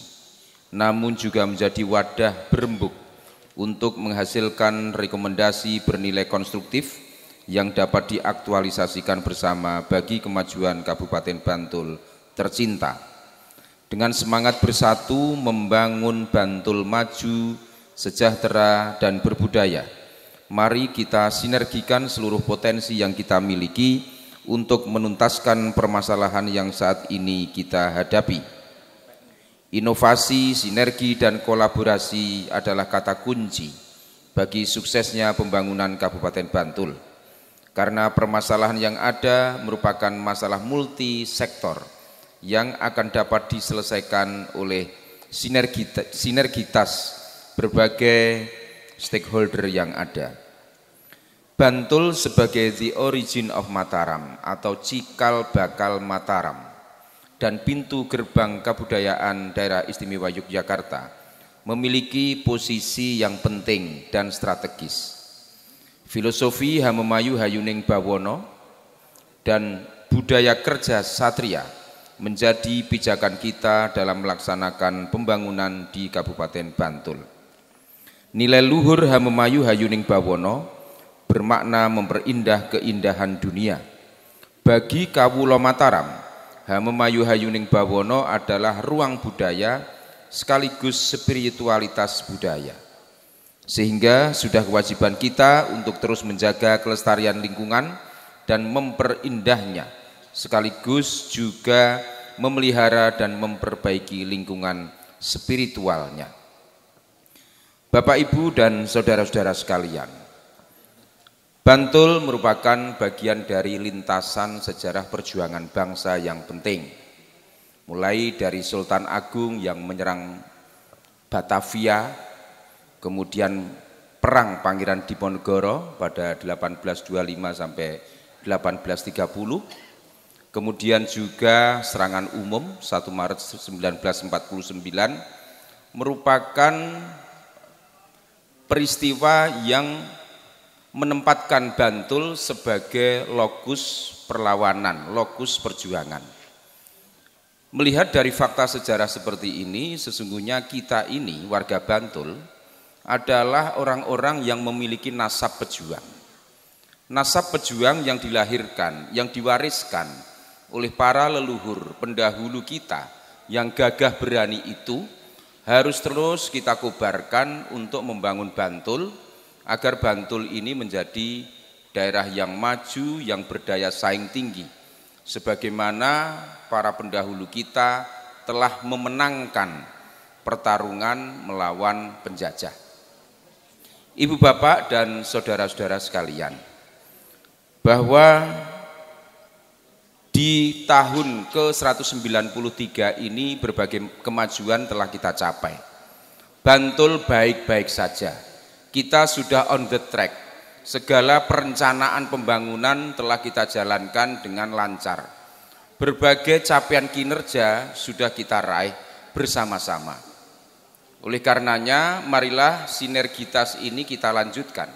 namun juga menjadi wadah berembuk untuk menghasilkan rekomendasi bernilai konstruktif yang dapat diaktualisasikan bersama bagi kemajuan Kabupaten Bantul tercinta. Dengan semangat bersatu membangun Bantul maju, sejahtera dan berbudaya, Mari kita sinergikan seluruh potensi yang kita miliki untuk menuntaskan permasalahan yang saat ini kita hadapi. Inovasi, sinergi, dan kolaborasi adalah kata kunci bagi suksesnya pembangunan Kabupaten Bantul. Karena permasalahan yang ada merupakan masalah multisektor yang akan dapat diselesaikan oleh sinergitas berbagai stakeholder yang ada. Bantul sebagai the origin of Mataram atau cikal bakal Mataram dan pintu gerbang kebudayaan daerah istimewa Yogyakarta memiliki posisi yang penting dan strategis. Filosofi Hamemayu Hayuning Bawono dan budaya kerja satria menjadi pijakan kita dalam melaksanakan pembangunan di Kabupaten Bantul. Nilai luhur Hamemayu Hayuning Bawono bermakna memperindah keindahan dunia. Bagi Kawula Mataram, Hamemayu Hayuning Bawono adalah ruang budaya sekaligus spiritualitas budaya. Sehingga sudah kewajiban kita untuk terus menjaga kelestarian lingkungan dan memperindahnya, sekaligus juga memelihara dan memperbaiki lingkungan spiritualnya. Bapak, Ibu, dan saudara-saudara sekalian, Bantul merupakan bagian dari lintasan sejarah perjuangan bangsa yang penting. Mulai dari Sultan Agung yang menyerang Batavia, kemudian perang Pangeran Diponegoro pada 1825 sampai 1830, kemudian juga serangan umum 1 Maret 1949 merupakan peristiwa yang menempatkan Bantul sebagai lokus perlawanan, lokus perjuangan. Melihat dari fakta sejarah seperti ini, sesungguhnya kita ini warga Bantul adalah orang-orang yang memiliki nasab pejuang. Nasab pejuang yang dilahirkan, yang diwariskan oleh para leluhur pendahulu kita yang gagah berani itu harus terus kita kobarkan untuk membangun Bantul agar Bantul ini menjadi daerah yang maju, yang berdaya saing tinggi. Sebagaimana para pendahulu kita telah memenangkan pertarungan melawan penjajah. Ibu bapak dan saudara-saudara sekalian, bahwa di tahun ke-193 ini berbagai kemajuan telah kita capai. Bantul baik-baik saja. Kita sudah on the track. Segala perencanaan pembangunan telah kita jalankan dengan lancar. Berbagai capaian kinerja sudah kita raih bersama-sama. Oleh karenanya, marilah sinergitas ini kita lanjutkan.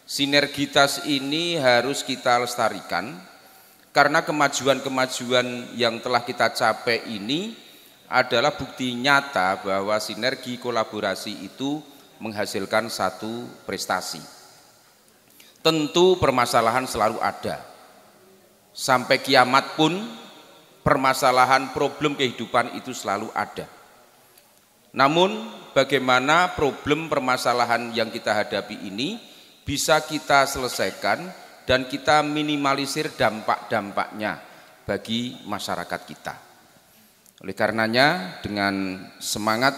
Sinergitas ini harus kita lestarikan, karena kemajuan-kemajuan yang telah kita capai ini adalah bukti nyata bahwa sinergi kolaborasi itu menghasilkan satu prestasi. Tentu permasalahan selalu ada. Sampai kiamat pun permasalahan problem kehidupan itu selalu ada. Namun bagaimana problem permasalahan yang kita hadapi ini bisa kita selesaikan dan kita minimalisir dampak-dampaknya bagi masyarakat kita. Oleh karenanya dengan semangat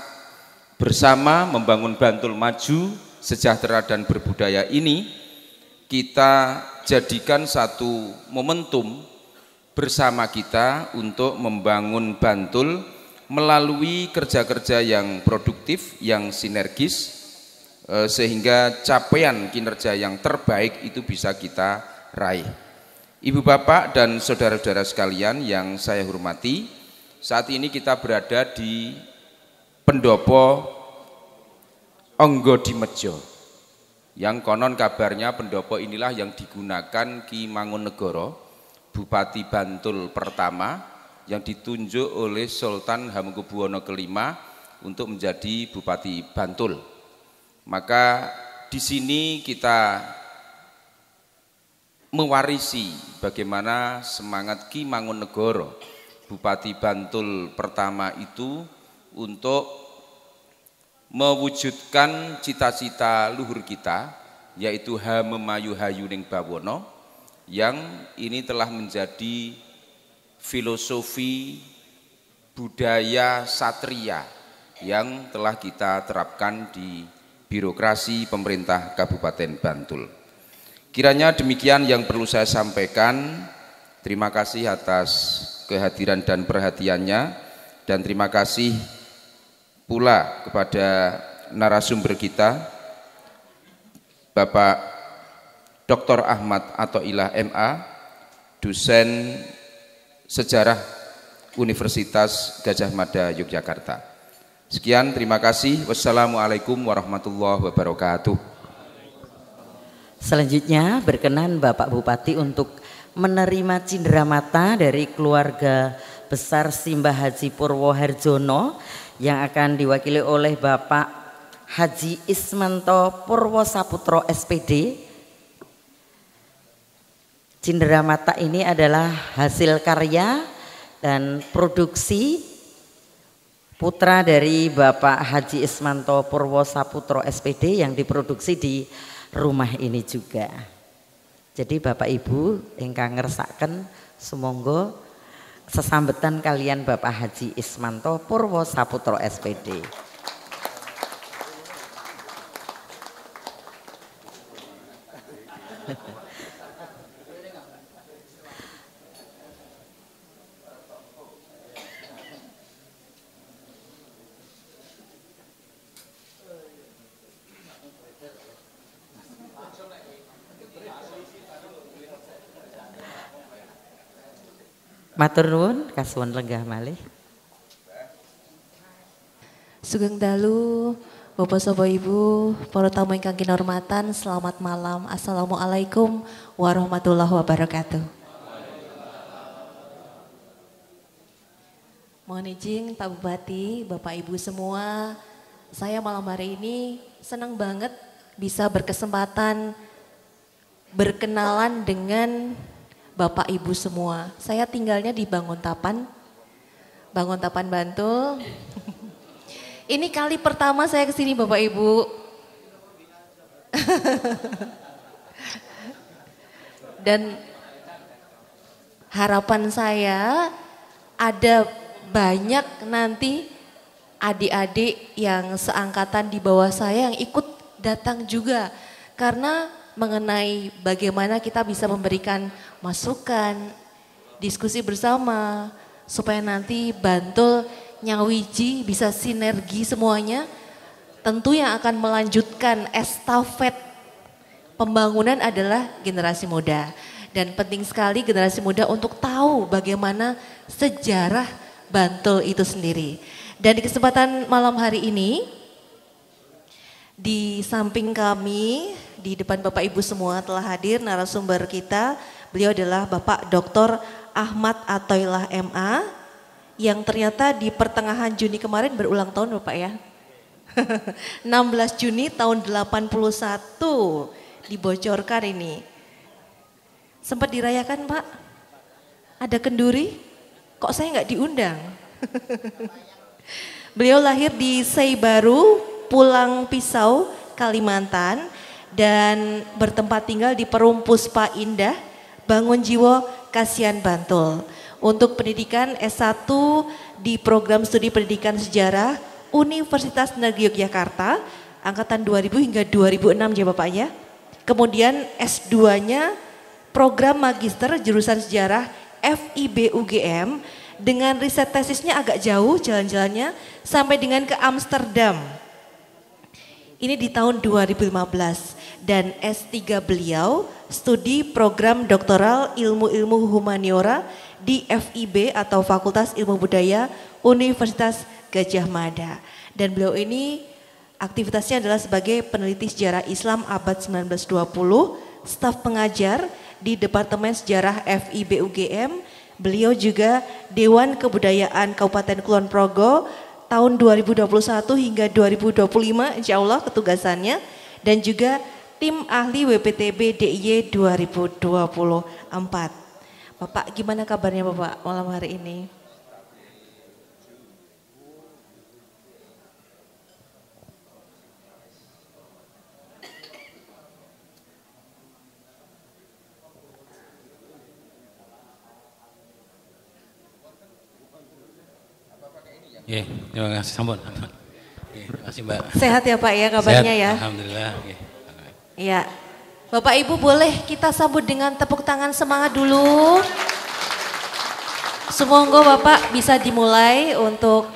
bersama membangun Bantul maju, sejahtera dan berbudaya ini, kita jadikan satu momentum bersama kita untuk membangun Bantul melalui kerja-kerja yang produktif, yang sinergis, sehingga capaian kinerja yang terbaik itu bisa kita raih. Ibu bapak dan saudara-saudara sekalian yang saya hormati, saat ini kita berada di Pendopo Anggodimejo, yang konon kabarnya pendopo inilah yang digunakan Ki Mangunegoro, Bupati Bantul pertama, yang ditunjuk oleh Sultan Hamengkubuwono V untuk menjadi Bupati Bantul. Maka di sini kita mewarisi bagaimana semangat Ki Mangunegoro, Bupati Bantul pertama itu untuk mewujudkan cita-cita luhur kita yaitu Hamemayu Hayuning Bawono, yang ini telah menjadi filosofi budaya satria yang telah kita terapkan di birokrasi pemerintah Kabupaten Bantul. Kiranya demikian yang perlu saya sampaikan. Terima kasih atas kehadiran dan perhatiannya, dan terima kasih pula kepada narasumber kita Bapak Dr. Ahmad Athoillah MA, dosen sejarah Universitas Gadjah Mada Yogyakarta. Sekian, terima kasih. Wassalamualaikum warahmatullahi wabarakatuh. Selanjutnya berkenan Bapak Bupati untuk menerima cindramata dari keluarga besar Simbah Haji Purwoharjono yang akan diwakili oleh Bapak Haji Ismanto Purwosaputro SPD. Cindramata ini adalah hasil karya dan produksi putra dari Bapak Haji Ismanto Purwosaputro SPD yang diproduksi di rumah ini juga. Jadi Bapak Ibu ingkang ngersakaken sumangga sesambetan kalian Bapak Haji Ismanto Purwosaputro SPD. Matur nuwun, kasuwun lenggah malih. Sugeng dalu, Bapak Sopo Ibu, para tamu ingkang kinurmatan, selamat malam. Assalamualaikum warahmatullahi wabarakatuh. Mohon izin Pak Bupati, Bapak Ibu semua, saya malam hari ini senang banget bisa berkesempatan berkenalan dengan Bapak Ibu semua. Saya tinggalnya di Banguntapan Bantul. Ini kali pertama saya kesini Bapak Ibu. Dan harapan saya ada banyak nanti adik-adik yang seangkatan di bawah saya yang ikut datang juga. Karena mengenai bagaimana kita bisa memberikan masukan, diskusi bersama supaya nanti Bantul Nyawiji bisa sinergi semuanya. Tentu yang akan melanjutkan estafet pembangunan adalah generasi muda. Dan penting sekali generasi muda untuk tahu bagaimana sejarah Bantul itu sendiri. Dan di kesempatan malam hari ini, di samping kami, di depan Bapak Ibu semua telah hadir narasumber kita. Beliau adalah Bapak Dr. Ahmad Athoillah MA yang ternyata di pertengahan Juni kemarin berulang tahun Bapak ya. 16 Juni tahun 81 dibocorkan ini. Sempat dirayakan Pak? Ada kenduri? Kok saya nggak diundang? Beliau lahir di Seibaru, Pulang Pisau, Kalimantan, dan bertempat tinggal di Perum Puspa Indah, Bangunjiwo, Kasihan, Bantul. Untuk pendidikan S1 di program studi pendidikan sejarah Universitas Negeri Yogyakarta, angkatan 2000 hingga 2006 ya Bapak ya. Kemudian S2-nya program magister jurusan sejarah FIB UGM dengan riset tesisnya agak jauh jalan-jalannya sampai dengan ke Amsterdam. Ini di tahun 2015 dan S3 beliau studi program doktoral ilmu-ilmu humaniora di FIB atau Fakultas Ilmu Budaya Universitas Gadjah Mada. Dan beliau ini aktivitasnya adalah sebagai peneliti sejarah Islam abad 1920, staf pengajar di Departemen Sejarah FIB UGM. Beliau juga Dewan Kebudayaan Kabupaten Kulon Progo tahun 2021 hingga 2025 insya Allah ketugasannya, dan juga tim ahli WPTB DIY 2024. Bapak gimana kabarnya Bapak malam hari ini? Nggih, terima kasih sampun. Terima kasih Mbak. Sehat ya Pak ya kabarnya ya? Alhamdulillah. Iya. Bapak Ibu boleh kita sambut dengan tepuk tangan semangat dulu. Semoga Bapak bisa dimulai untuk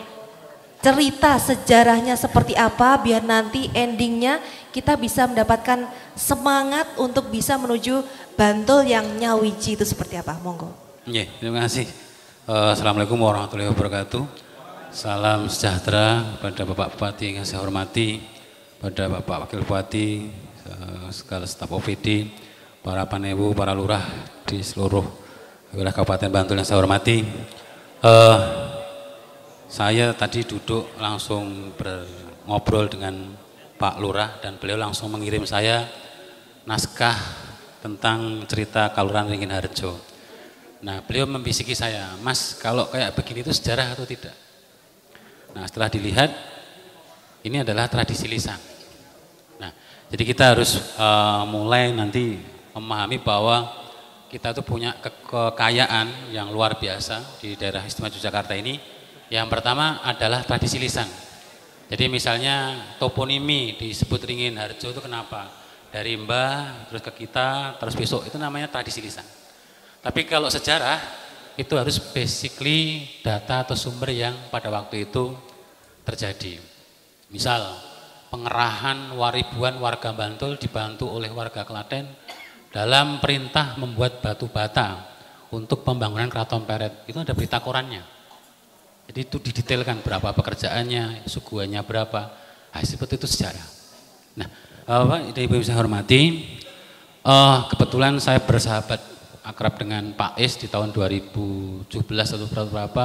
cerita sejarahnya seperti apa biar nanti endingnya kita bisa mendapatkan semangat untuk bisa menuju Bantul yang nyawiji itu seperti apa. Monggo. Nggih, terima kasih. Assalamualaikum warahmatullahi wabarakatuh. Salam sejahtera kepada Bapak Bupati yang saya hormati, pada Bapak Wakil Bupati, segala staf OPD, para panewu, para lurah di seluruh wilayah Kabupaten Bantul yang saya hormati. Saya tadi duduk langsung ngobrol dengan Pak Lurah dan beliau langsung mengirim saya naskah tentang cerita Kalurahan Ringin Harjo. Nah, beliau membisiki saya, Mas, kalau kayak begini itu sejarah atau tidak? Nah, setelah dilihat, ini adalah tradisi lisan. Nah, jadi kita harus mulai nanti memahami bahwa kita itu punya kekayaan yang luar biasa di daerah istimewa Yogyakarta ini. Yang pertama adalah tradisi lisan. Jadi misalnya toponimi disebut Ringin Harjo itu kenapa? Dari Mbah, terus ke kita, terus besok, itu namanya tradisi lisan. Tapi kalau sejarah, itu harus basically data atau sumber yang pada waktu itu terjadi. Misal pengerahan ribuan warga Bantul dibantu oleh warga Klaten dalam perintah membuat batu bata untuk pembangunan Keraton Peret. Itu ada berita korannya. Jadi itu didetailkan berapa pekerjaannya, suguhannya berapa. Nah, seperti itu sejarah. Nah, Bapak Ibu saya hormati, kebetulan saya bersahabat akrab dengan Pak Is di tahun 2017 atau berapa,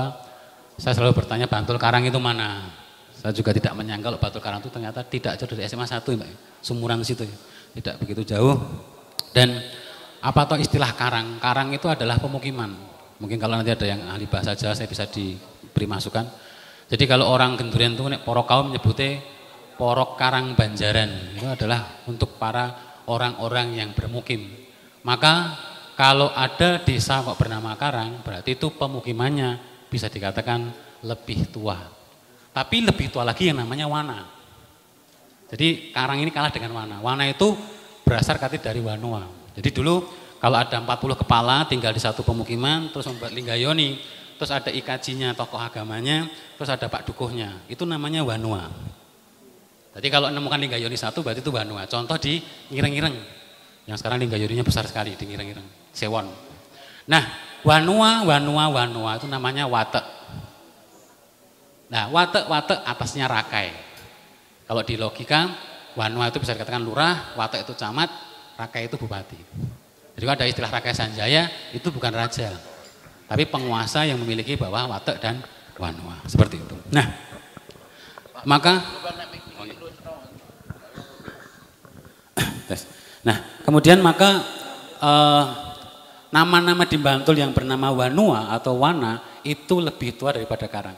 saya selalu bertanya Bantul Karang itu mana? Saya juga tidak menyangka kalau Bantul Karang itu ternyata tidak jauh dari SMA 1 Mbak, sumuran situ ya, tidak begitu jauh. Dan apa toh istilah karang? Karang itu adalah pemukiman. Mungkin kalau nanti ada yang ahli bahasa Jawa saya bisa diberi masukan. Jadi kalau orang Gendurian itu Porok Kaum menyebutnya Porok Karang Banjaran, itu adalah untuk para orang-orang yang bermukim. Maka kalau ada desa kok bernama Karang, berarti itu pemukimannya bisa dikatakan lebih tua. Tapi lebih tua lagi yang namanya Wana. Jadi Karang ini kalah dengan Wana. Wana itu berasal dari Wanua. Jadi dulu kalau ada 40 kepala tinggal di satu pemukiman, terus membuat Linggayoni, terus ada ikajinya, tokoh agamanya, terus ada Pak Dukuhnya. Itu namanya Wanua. Jadi kalau menemukan Linggayoni satu berarti itu Wanua. Contoh di Ngireng-Ngireng. Yang sekarang Linggayoninya besar sekali di Ngireng-Ngireng. Sewon. Nah, Wanua itu namanya Watek. Nah, Watek atasnya Rakai. Kalau di logika, Wanua itu bisa dikatakan lurah, Watek itu camat, Rakai itu bupati. Jadi ada istilah Rakai Sanjaya, itu bukan raja. Tapi penguasa yang memiliki bawah Watek dan Wanua. Seperti itu. Nah, maka kemudian maka nama-nama di Bantul yang bernama Wanua atau Wana itu lebih tua daripada Karang.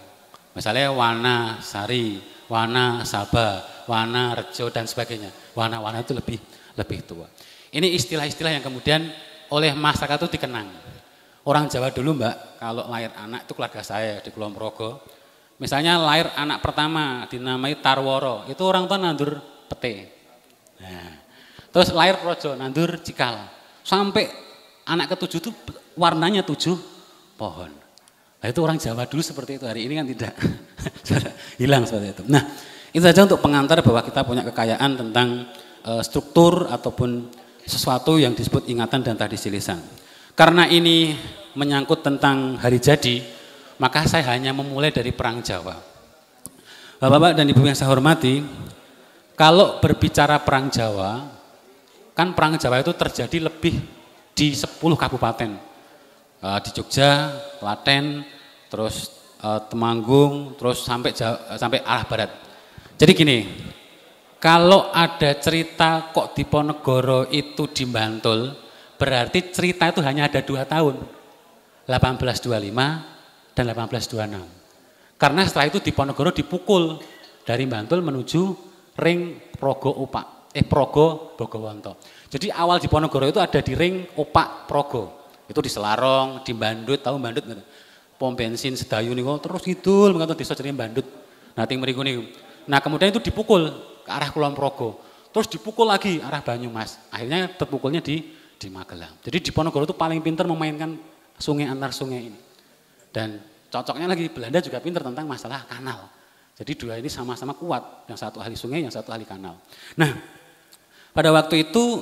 Misalnya Wana Sari, Wana Saba, Wana Rejo dan sebagainya. Wana-wana itu lebih tua. Ini istilah-istilah yang kemudian oleh masyarakat itu dikenang. Orang Jawa dulu Mbak, kalau lahir anak itu keluarga saya di Kulon Progo. Misalnya lahir anak pertama dinamai Tarworo, itu orang tua nandur pete. Nah, terus lahir Projo nandur cikal. Sampai anak ke-7 itu warnanya 7 pohon. Nah, itu orang Jawa dulu seperti itu, hari ini kan tidak. Hilang seperti itu. Nah, itu saja untuk pengantar bahwa kita punya kekayaan tentang struktur ataupun sesuatu yang disebut ingatan dan tradisi lisan. Karena ini menyangkut tentang hari jadi, maka saya hanya memulai dari Perang Jawa. Bapak-bapak dan Ibu yang saya hormati, kalau berbicara Perang Jawa, kan Perang Jawa itu terjadi lebih di 10 kabupaten. Di Jogja, Klaten, terus Temanggung, terus sampai arah barat. Jadi gini, kalau ada cerita kok Diponegoro itu di Bantul, berarti cerita itu hanya ada 2 tahun, 1825 dan 1826. Karena setelah itu Diponegoro dipukul dari Bantul menuju ring Progo Bogowonto. Jadi awal Diponegoro itu ada di ring Opak Progo. Itu di Selarong, di Bandut, tahu Bandut? pom bensin Sedayu niku terus kidul mengatakan desa jenenge Bandut. Nah teng mriku niku. Nah kemudian itu dipukul ke arah Kulon Progo. Terus dipukul lagi arah Banyumas. Akhirnya terpukulnya di Magelang. Jadi Diponegoro itu paling pintar memainkan sungai antar sungai ini. Dan cocoknya lagi Belanda juga pintar tentang masalah kanal. Jadi dua ini sama-sama kuat. Yang satu ahli sungai, yang satu ahli kanal. Nah pada waktu itu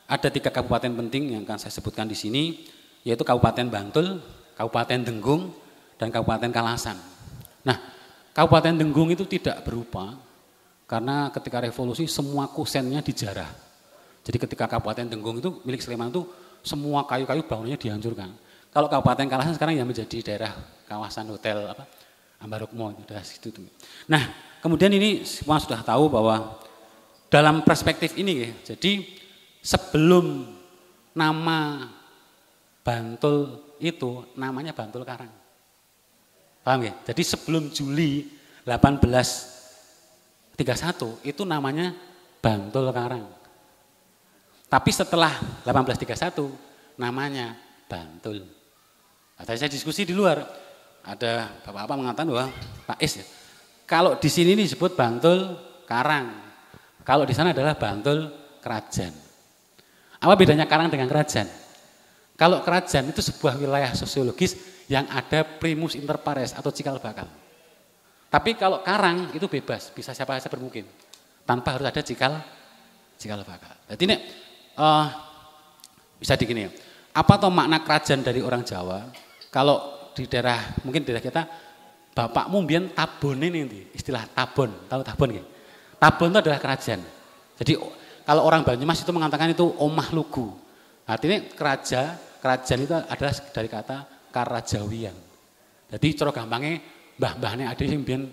ada 3 kabupaten penting yang akan saya sebutkan di sini, yaitu Kabupaten Bantul, Kabupaten Denggung, dan Kabupaten Kalasan. Nah, Kabupaten Denggung itu tidak berupa karena ketika revolusi semua kusennya dijarah. Jadi ketika Kabupaten Denggung itu milik Sleman itu semua kayu-kayu bangunannya dihancurkan. Kalau Kabupaten Kalasan sekarang yang menjadi daerah kawasan hotel Ambarukmo itu daerah situ. Nah, kemudian ini semua sudah tahu bahwa dalam perspektif ini ya, jadi sebelum nama Bantul itu namanya Bantul Karang. Paham ya? Jadi sebelum Juli 1831 itu namanya Bantul Karang. Tapi setelah 1831 namanya Bantul. Nah, tadi saya diskusi di luar, ada bapak-bapak mengatakan bahwa Pak Is ya, kalau di sini disebut Bantul Karang, kalau di sana adalah Bantul Kerajaan. Apa bedanya Karang dengan Kerajaan? Kalau Kerajaan itu sebuah wilayah sosiologis yang ada primus inter pares atau cikal bakal. Tapi kalau Karang itu bebas, bisa siapa saja bermukim, tanpa harus ada cikal bakal. Jadi ini bisa digini ya. Apa toh makna kerajaan dari orang Jawa? Kalau di daerah, mungkin daerah kita, bapakmu mbiyen tabon ini, istilah tabon, tahu tabon nggih? Tabon itu adalah kerajaan. Jadi kalau orang Banyumas itu mengatakan itu omah lugu. Artinya kerajaan itu adalah dari kata Karajawian. Jadi cara gampangnya mbah-mbahnya ada yang biyen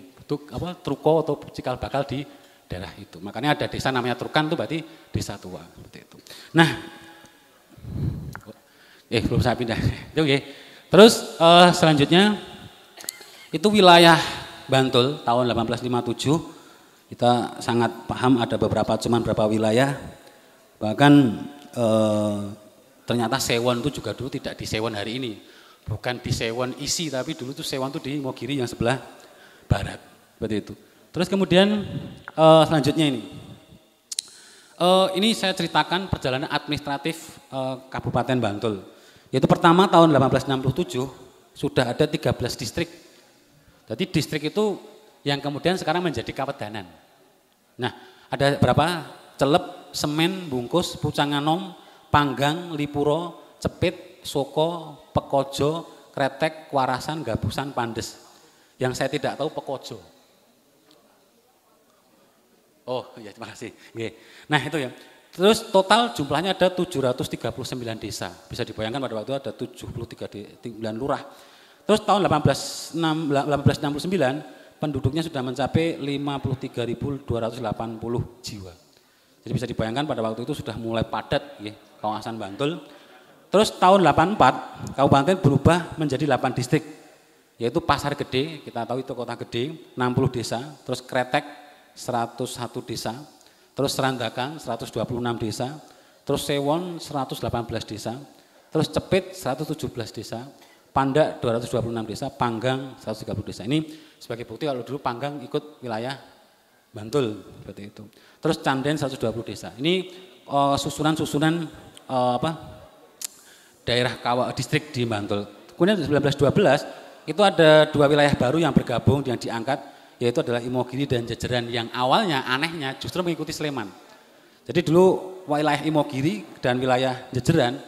truko atau cikal bakal di daerah itu. Makanya ada desa namanya Trukan itu berarti desa tua seperti itu. Nah, belum saya pindah. Itu okay. Terus selanjutnya itu wilayah Bantul tahun 1857. Kita sangat paham ada cuman beberapa wilayah, bahkan ternyata Sewon itu juga dulu tidak di Sewon hari ini, bukan di Sewon isi, tapi dulu itu Sewon itu di Mogiri yang sebelah barat, seperti itu. Terus kemudian selanjutnya ini saya ceritakan perjalanan administratif Kabupaten Bantul, yaitu pertama tahun 1867 sudah ada 13 distrik, jadi distrik itu yang kemudian sekarang menjadi Kawedanan. Nah, ada berapa? Celep, Semen, Bungkus, Pucanganom, Panggang, Lipuro, Cepit, Soko, Pekojo, Kretek, Warasan, Gabusan, Pandes. Yang saya tidak tahu Pekojo. Oh iya, terima kasih. Nah itu ya. Terus total jumlahnya ada 739 desa. Bisa dibayangkan pada waktu itu ada 73 lurah. Terus tahun 1869 penduduknya sudah mencapai 53.280 jiwa. Jadi bisa dibayangkan pada waktu itu sudah mulai padat ya, kawasan Bantul. Terus tahun 84 kabupaten berubah menjadi 8 distrik. Yaitu Pasar Gede, kita tahu itu kota gede, 60 desa. Terus Kretek 101 desa. Terus Serandakan 126 desa. Terus Sewon 118 desa. Terus Cepit 117 desa. Pandak 226 desa, Panggang 130 desa. Ini sebagai bukti kalau dulu Panggang ikut wilayah Bantul seperti itu. Terus Canden 120 desa. Ini susunan daerah distrik di Bantul. Kemudian 1912 itu ada 2 wilayah baru yang bergabung yang diangkat, yaitu adalah Imogiri dan Jejeran yang awalnya anehnya justru mengikuti Sleman. Jadi dulu wilayah Imogiri dan wilayah Jejeran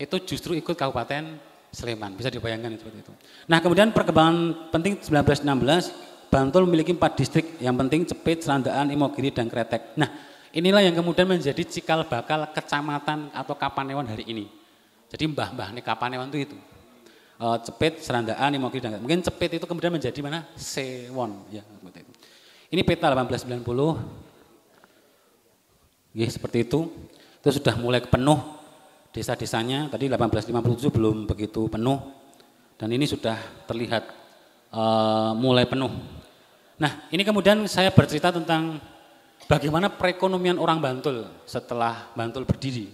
itu justru ikut Kabupaten Sleman, bisa dibayangkan seperti itu. Nah kemudian perkembangan penting 1916, Bantul memiliki 4 distrik yang penting, Cepit, Serandaan, Imogiri, dan Kretek. Nah inilah yang kemudian menjadi cikal bakal kecamatan atau Kapanewon hari ini. Jadi mbah-mbah nih Kapanewon itu Cepit, Serandaan, Imogiri, dan Kretek. Mungkin Cepit itu kemudian menjadi mana? Sewon. Ya, seperti itu. Ini peta 1890, seperti itu sudah mulai penuh. Desa-desanya tadi 1857 belum begitu penuh dan ini sudah terlihat mulai penuh. Nah ini kemudian saya bercerita tentang bagaimana perekonomian orang Bantul setelah Bantul berdiri.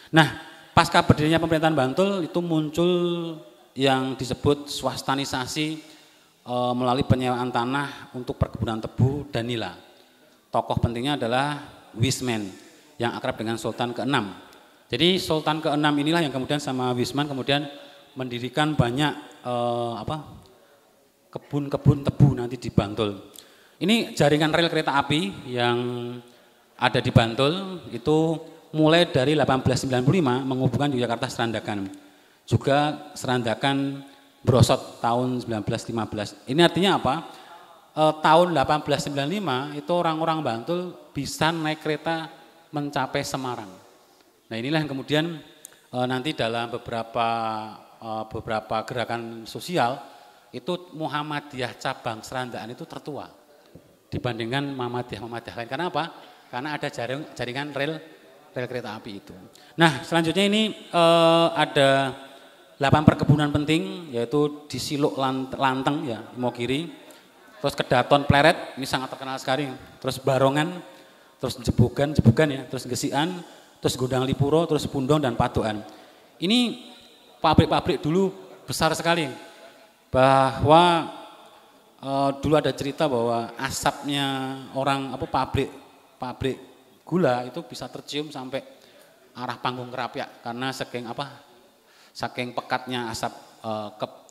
Nah pasca berdirinya pemerintahan Bantul itu muncul yang disebut swastanisasi melalui penyewaan tanah untuk perkebunan tebu dan nila. Tokoh pentingnya adalah Wisman yang akrab dengan Sultan ke-6. Jadi Sultan ke-6 inilah yang kemudian sama Wisman kemudian mendirikan banyak kebun-kebun tebu nanti di Bantul. Ini jaringan rel kereta api yang ada di Bantul itu mulai dari 1895 menghubungkan Yogyakarta Serandakan. Juga Serandakan Brosot tahun 1915. Ini artinya apa? Tahun 1895 itu orang-orang Bantul bisa naik kereta mencapai Semarang. Nah inilah yang kemudian nanti dalam beberapa gerakan sosial itu Muhammadiyah cabang Serandakan itu tertua dibandingkan Muhammadiyah lain. Karena apa? Karena ada jaringan rel kereta api itu. Nah selanjutnya ini ada 8 perkebunan penting yaitu di Siluk Lanteng ya, Imogiri, terus Kedaton Pleret, ini sangat terkenal sekali, terus Barongan, terus Jebugan ya, terus Gesian, terus Gondang Lipuro, terus Pundong dan Padokan. Ini pabrik-pabrik dulu besar sekali, bahwa dulu ada cerita bahwa asapnya pabrik gula itu bisa tercium sampai arah Panggung Kerapiak karena saking pekatnya asap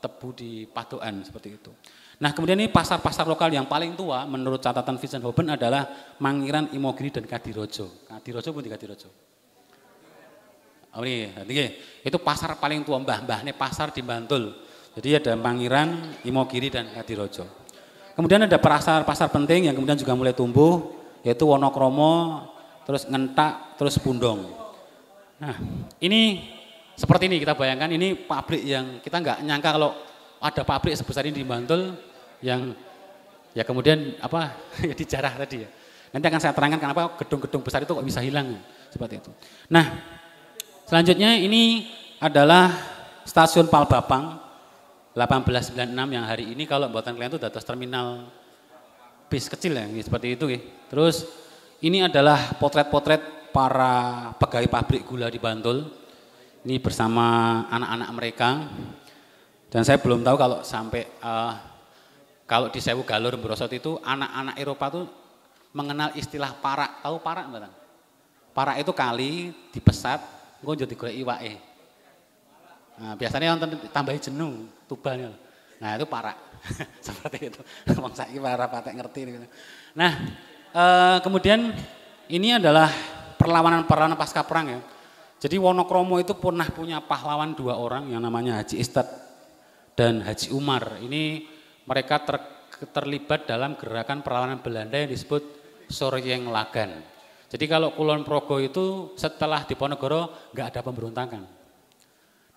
tebu di Padokan seperti itu. Nah kemudian ini pasar-pasar lokal yang paling tua menurut catatan Vincent Hoben adalah Mangiran, Imogiri dan Kadirojo. Kadirojo pun di Kadirojo. Oh ini, itu pasar paling tua, mbah-mbahnya pasar di Bantul. Jadi ada Mangiran, Imogiri dan Kadirojo. Kemudian ada pasar penting yang kemudian juga mulai tumbuh yaitu Wonokromo, terus Ngentak, terus Pundong. Nah ini seperti ini kita bayangkan ini pabrik yang kita nggak nyangka kalau ada pabrik sebesar ini di Bantul yang ya kemudian dijarah tadi ya. Nanti akan saya terangkan kenapa gedung-gedung besar itu kok bisa hilang seperti itu. Nah selanjutnya ini adalah stasiun Palbapang 1896 yang hari ini kalau buatan kalian itu dados terminal bis kecil ya seperti itu ya. Terus ini adalah potret-potret para pegawai pabrik gula di Bantul. Ini bersama anak-anak mereka. Dan saya belum tahu kalau sampai kalau di Sewu Galur Brosot itu anak-anak Eropa tuh mengenal istilah parak. Tahu parak enggak? Parak itu kali dipesat, engko jadi golek iwake. Nah, biasanya nonton tambahi jenuh tubalnya. Nah, itu parak. Seperti itu. Wong saiki para patek ngerti gitu. Nah, kemudian ini adalah perlawanan pasca perang ya. Jadi Wonokromo itu pernah punya pahlawan 2 orang yang namanya Haji Istad dan Haji Umar. Ini mereka terlibat dalam gerakan perlawanan Belanda yang disebut Soryeng Lagan. Jadi kalau Kulon Progo itu setelah Diponegoro nggak ada pemberontakan.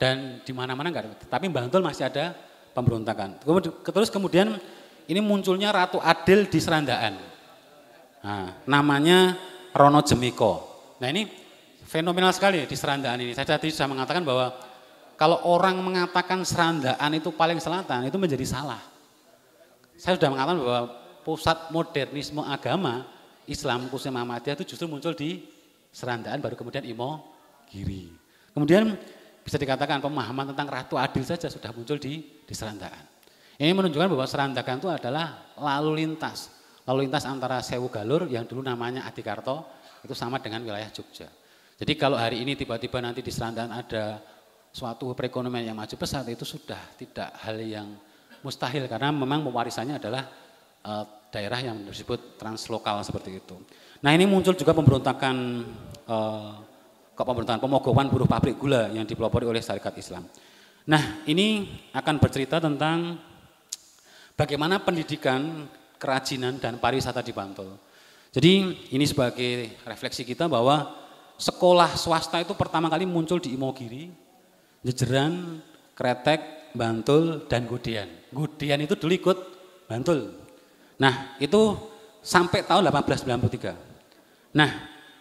Dan di mana-mana nggak ada. Tapi Bantul masih ada pemberontakan. Terus kemudian ini munculnya Ratu Adil di Serandaan. Nah, namanya Rono Jemiko. Nah ini fenomenal sekali di Serandaan ini. Saya tadi sudah mengatakan bahwa kalau orang mengatakan Serandaan itu paling selatan itu menjadi salah. Saya sudah mengatakan bahwa pusat modernisme agama Islam khususnya Muhammadiyah itu justru muncul di Serandaan baru kemudian Imogiri. Kemudian bisa dikatakan pemahaman tentang Ratu Adil saja sudah muncul di Serandaan. Ini menunjukkan bahwa Serandakan itu adalah lalu lintas antara Sewu Galur yang dulu namanya Adikarto itu sama dengan wilayah Jogja. Jadi kalau hari ini tiba-tiba nanti di Serandaan ada suatu perekonomian yang maju pesat itu sudah tidak hal yang mustahil karena memang pewarisannya adalah daerah yang disebut translokal seperti itu. Nah ini muncul juga pemberontakan pemogokan buruh pabrik gula yang dipelopori oleh Syarikat Islam. Nah ini akan bercerita tentang bagaimana pendidikan, kerajinan dan pariwisata di Bantul. Jadi ini sebagai refleksi kita bahwa sekolah swasta itu pertama kali muncul di Imogiri, Jejeran, Kretek, Bantul dan Godean. Godean itu dulu ikut Bantul. Nah itu sampai tahun 1893. Nah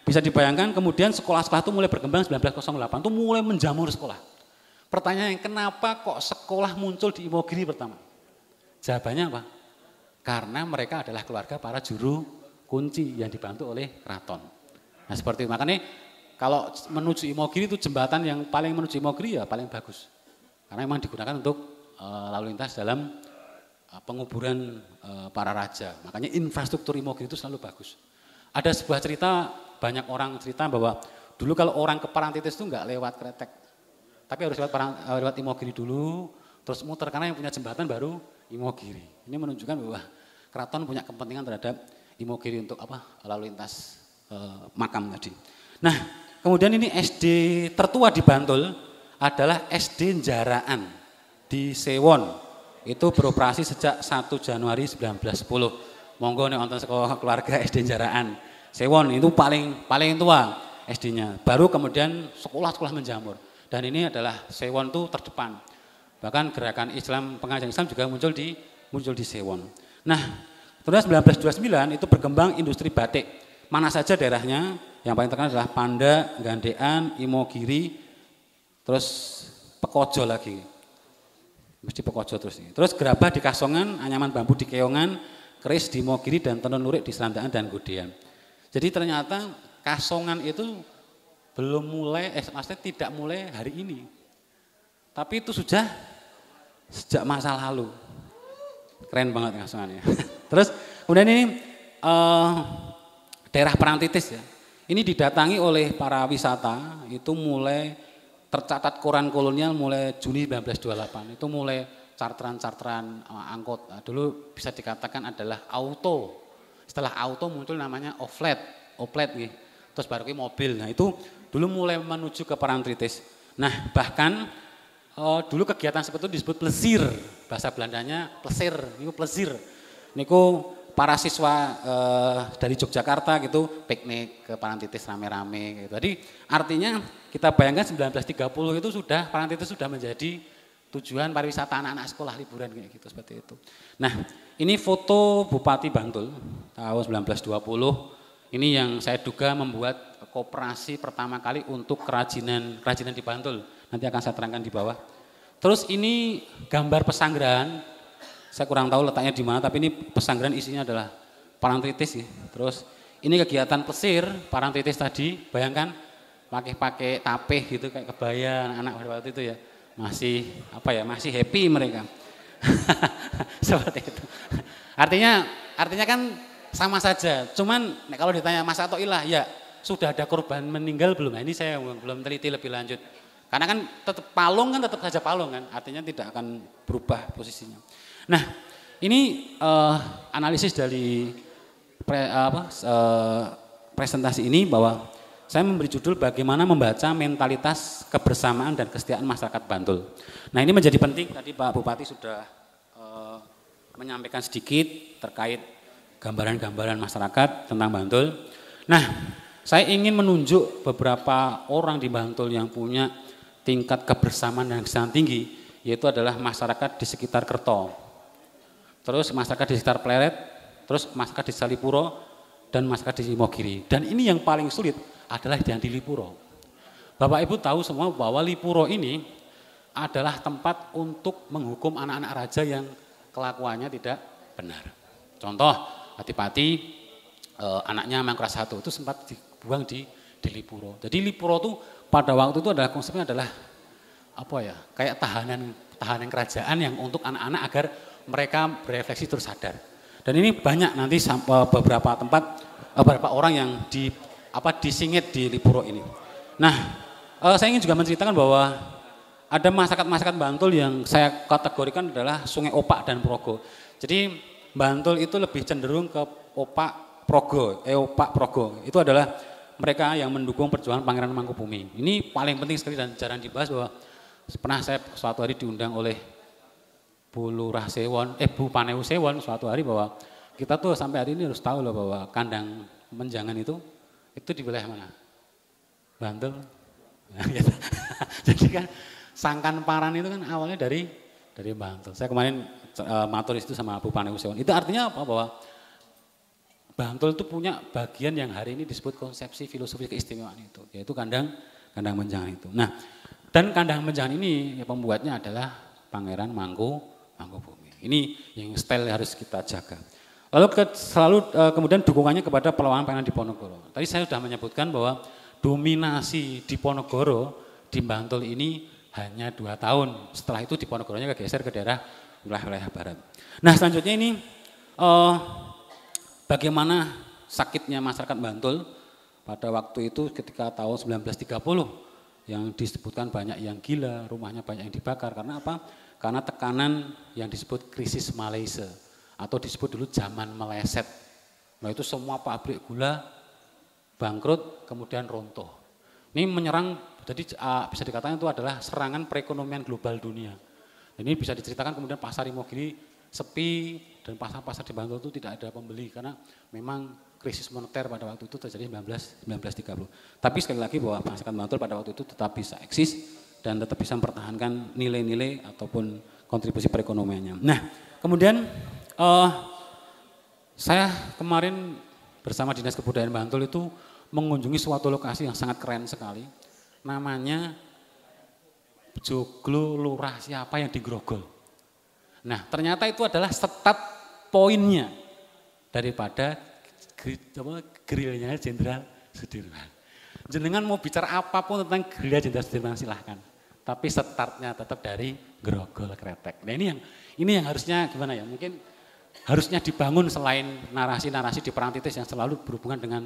bisa dibayangkan kemudian sekolah-sekolah itu mulai berkembang 1908 itu mulai menjamur sekolah. Pertanyaannya kenapa kok sekolah muncul di Imogiri pertama? Jawabannya apa? Karena mereka adalah keluarga para juru kunci yang dibantu oleh keraton. Nah seperti itu. Makanya kalau menuju Imogiri itu jembatan yang paling menuju Imogiri ya paling bagus. karena memang digunakan untuk lalu lintas dalam penguburan para raja. Makanya infrastruktur Imogiri itu selalu bagus. Ada sebuah cerita, banyak orang cerita bahwa dulu kalau orang ke Parangtritis itu enggak lewat Kretek, tapi harus lewat Imogiri dulu, terus muter karena yang punya jembatan baru Imogiri. Ini menunjukkan bahwa keraton punya kepentingan terhadap Imogiri untuk lalu lintas makam tadi. Nah, kemudian ini SD tertua di Bantul adalah SD Njaraan di Sewon. Itu beroperasi sejak 1 Januari 1910. Monggo nek wonten sekolah keluarga SD Njaraan. Sewon itu paling tua SD-nya. Baru kemudian sekolah-sekolah menjamur. Dan ini adalah Sewon itu terdepan. Bahkan gerakan Islam, pengajian Islam juga muncul di Sewon. Nah, terus 1929 itu berkembang industri batik. Mana saja daerahnya? Yang paling terkenal adalah Panda, Gandean, Imogiri, terus Pekojo lagi. Mesti Pekojo terus ini. Terus Gerabah di Kasongan, Anyaman Bambu di Keongan, Keris di Imogiri, dan Tenun Lurik di Selandakan dan Godean. Jadi ternyata Kasongan itu belum mulai, maksudnya tidak mulai hari ini. Tapi itu sudah sejak masa lalu. Keren banget Kasongan ya. Terus kemudian ini daerah Parangtritis ya. Ini didatangi oleh para wisata, itu mulai tercatat koran kolonial mulai Juni 1928. Itu mulai charteran angkot. Nah, dulu bisa dikatakan adalah auto. Setelah auto muncul namanya oplet gitu. Terus baru ke mobil. Nah, itu dulu mulai menuju ke Parangtritis. Nah, bahkan dulu kegiatan seperti itu disebut plesir. Bahasa Belandanya plesir, niku plesir. Niku para siswa dari Yogyakarta gitu piknik ke Parangtritis rame-rame gitu. Jadi artinya kita bayangkan 1930 itu sudah Parangtritis sudah menjadi tujuan pariwisata anak-anak sekolah liburan kayak gitu seperti itu. Nah, ini foto Bupati Bantul tahun 1920. Ini yang saya duga membuat koperasi pertama kali untuk kerajinan di Bantul. Nanti akan saya terangkan di bawah. Terus ini gambar pesanggerahan. Saya kurang tahu letaknya di mana, tapi ini pesanggerahan isinya adalah Parangtritis ya. Terus ini kegiatan plesir Parangtritis tadi, bayangkan pakai tapeh gitu kayak kebaya anak-anak pada waktu itu ya. Masih happy mereka. Seperti itu. Artinya kan sama saja. Cuman kalau ditanya masa atau ilah, ya sudah ada korban meninggal belum? Nah, ini saya belum teliti lebih lanjut. Karena kan tetap saja palung kan, artinya tidak akan berubah posisinya. Nah, ini analisis dari presentasi ini bahwa saya memberi judul bagaimana membaca mentalitas kebersamaan dan kesetiaan masyarakat Bantul. Nah, ini menjadi penting, tadi Pak Bupati sudah menyampaikan sedikit terkait gambaran-gambaran masyarakat tentang Bantul. Nah, saya ingin menunjuk beberapa orang di Bantul yang punya tingkat kebersamaan yang sangat tinggi, yaitu adalah masyarakat di sekitar Kerto. Terus masyarakat di sekitar Pleret, terus masyarakat di Salipuro, dan masyarakat di Imogiri. Dan ini yang paling sulit adalah yang di Lipuro. Bapak Ibu tahu semua bahwa Lipuro ini adalah tempat untuk menghukum anak-anak raja yang kelakuannya tidak benar. Contoh, Adipati anaknya Mangkuras I itu sempat dibuang di Lipuro. Jadi Lipuro itu pada waktu itu adalah konsepnya adalah kayak tahanan kerajaan yang untuk anak-anak agar mereka berefleksi terus sadar. Dan ini banyak nanti beberapa tempat, beberapa orang yang disingit di Lipuro ini. Nah, saya ingin juga menceritakan bahwa ada masyarakat Bantul yang saya kategorikan adalah Sungai Opak dan Progo. Jadi Bantul itu lebih cenderung ke Opak Progo. Itu adalah mereka yang mendukung perjuangan Pangeran Mangkubumi. Ini paling penting sekali dan jarang dibahas bahwa pernah saya suatu hari diundang oleh Bu Paneu Sewon suatu hari bahwa kita tuh sampai hari ini harus tahu loh bahwa kandang menjangan itu di wilayah mana? Bantul. Jadi kan Sangkan Paran itu kan awalnya dari Bantul. Saya kemarin matur itu sama Bu Paneu Sewon. Itu artinya apa? Bahwa Bantul itu punya bagian yang hari ini disebut konsepsi filosofi keistimewaan itu, yaitu kandang menjangan itu. Nah, dan kandang menjangan ini pembuatnya adalah Pangeran Mangkubumi. Ini yang style harus kita jaga. Lalu kemudian dukungannya kepada perlawanan Pangeran Diponegoro. Tadi saya sudah menyebutkan bahwa dominasi Diponegoro di Bantul ini hanya 2 tahun. Setelah itu Diponegoronya kegeser ke daerah wilayah barat. Nah selanjutnya ini bagaimana sakitnya masyarakat Bantul pada waktu itu ketika tahun 1930 yang disebutkan banyak yang gila, rumahnya banyak yang dibakar. Karena apa? Karena tekanan yang disebut krisis Malaysia atau disebut dulu zaman meleset. Nah itu semua pabrik gula bangkrut kemudian runtuh. Ini menyerang, jadi bisa dikatakan itu adalah serangan perekonomian global dunia. Ini bisa diceritakan kemudian pasar Imogiri sepi dan pasar-pasar di Bantul itu tidak ada pembeli karena memang krisis moneter pada waktu itu terjadi 1930. Tapi sekali lagi bahwa masyarakat Bantul pada waktu itu tetap bisa eksis dan tetap bisa mempertahankan nilai-nilai ataupun kontribusi perekonomiannya. Nah kemudian saya kemarin bersama Dinas Kebudayaan Bantul itu mengunjungi suatu lokasi yang sangat keren sekali. Namanya Joglo Lurah siapa yang digrogol. Nah ternyata itu adalah start poinnya daripada gerilya Jenderal Sudirman. Jenengan mau bicara apapun tentang gerilya Jenderal Sudirman silahkan. Tapi startnya tetap dari grogol kretek. Nah ini yang harusnya gimana ya, mungkin harusnya dibangun selain narasi-narasi di Parangtritis yang selalu berhubungan dengan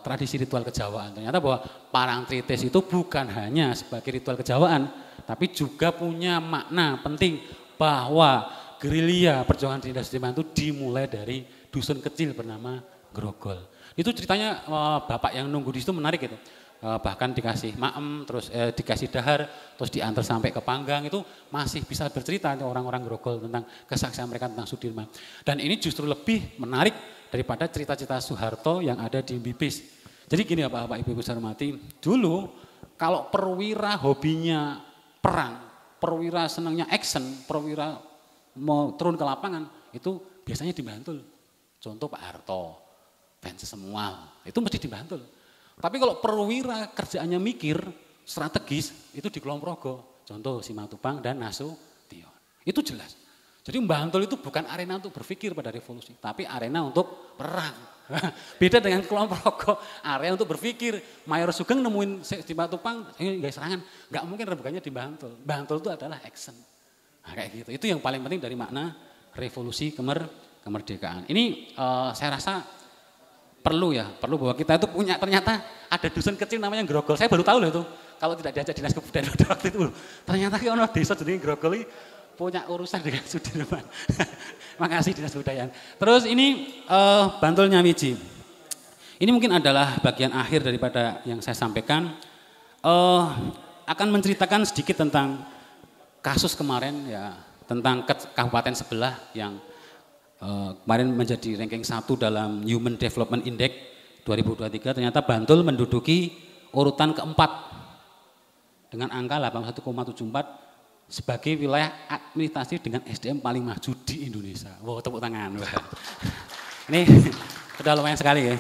tradisi ritual kejawaan. Ternyata bahwa Parangtritis itu bukan hanya sebagai ritual kejawaan, tapi juga punya makna penting bahwa gerilya perjuangan Jenderal Sudirman itu dimulai dari dusun kecil bernama Grogol. Itu ceritanya bapak yang nunggu di situ menarik itu. Bahkan dikasih maem, terus dikasih dahar, terus diantar sampai ke Panggang, itu masih bisa bercerita orang-orang Grogol tentang kesaksian mereka tentang Sudirman. Dan ini justru lebih menarik daripada cerita-cerita Soeharto yang ada di Bibis. Jadi gini ya Bapak Ibu saya hormati, dulu kalau perwira hobinya perang, perwira senangnya action, perwira mau turun ke lapangan, itu biasanya di Bantul. Contoh Pak Harto, Fans Semual, itu mesti di Bantul. Tapi kalau perwira kerjaannya mikir, strategis, itu di Kulon Progo. Contoh Simatupang dan Nasution. Itu jelas. Jadi Bantul itu bukan arena untuk berpikir pada revolusi, tapi arena untuk perang. Beda dengan Kulon Progo, area untuk berpikir. Mayor Sugeng nemuin Simatupang, guys serangan, nggak mungkin rebukanya di Bantul. Bantul itu adalah action. Nah, kayak gitu. Itu yang paling penting dari makna revolusi kemerdekaan. Ini saya rasa perlu bahwa kita itu punya, ternyata ada dusun kecil namanya Grogol. Saya baru tahu loh itu, kalau tidak diajak Dinas Kebudayaan pada waktu itu. Ternyata ono desa jadi Grogol ini punya urusan dengan Sudirman. Makasih Dinas Kebudayaan. Terus ini Bantul Nyawiji. Ini mungkin adalah bagian akhir daripada yang saya sampaikan. Akan menceritakan sedikit tentang kasus kemarin ya, tentang kabupaten sebelah yang kemarin menjadi ranking 1 dalam Human Development Index 2023, ternyata Bantul menduduki urutan keempat dengan angka 81,74 sebagai wilayah administrasi dengan SDM paling maju di Indonesia. Wow, tepuk tangan. Ini sudah lumayan sekali ya.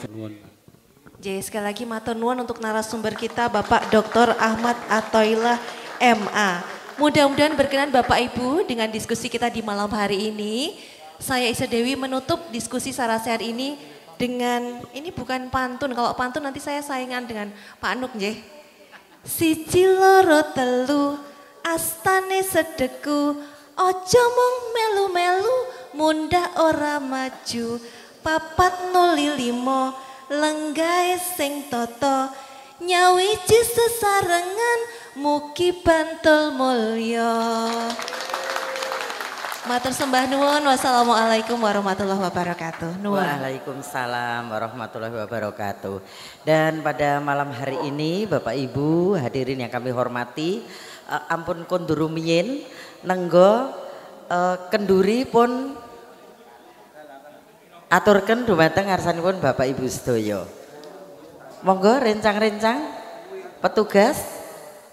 Jadi sekali lagi matur nuwun untuk narasumber kita Bapak Dr. Ahmad Athoillah MA. Mudah-mudahan berkenan Bapak Ibu dengan diskusi kita di malam hari ini. Saya Isa Dewi menutup diskusi Sarasehat ini dengan, ini bukan pantun, kalau pantun nanti saya saingan dengan Pak Nuk nggih. Siji loro telu astane sedeku, ojo mung melu-melu mundak ora maju. Papat nuli limo lenggae sing toto, nyawiji sesarengan mugi Bantul mulya. Matur sembah nuwun. Wassalamualaikum warahmatullahi wabarakatuh. Nuwun. Waalaikumsalam warahmatullahi wabarakatuh. Dan pada malam hari ini Bapak Ibu hadirin yang kami hormati, ampun kondur rumiyin nenggo kenduri pun aturken dumateng ngarsanipun Bapak Ibu sedaya. Monggo rencang-rencang petugas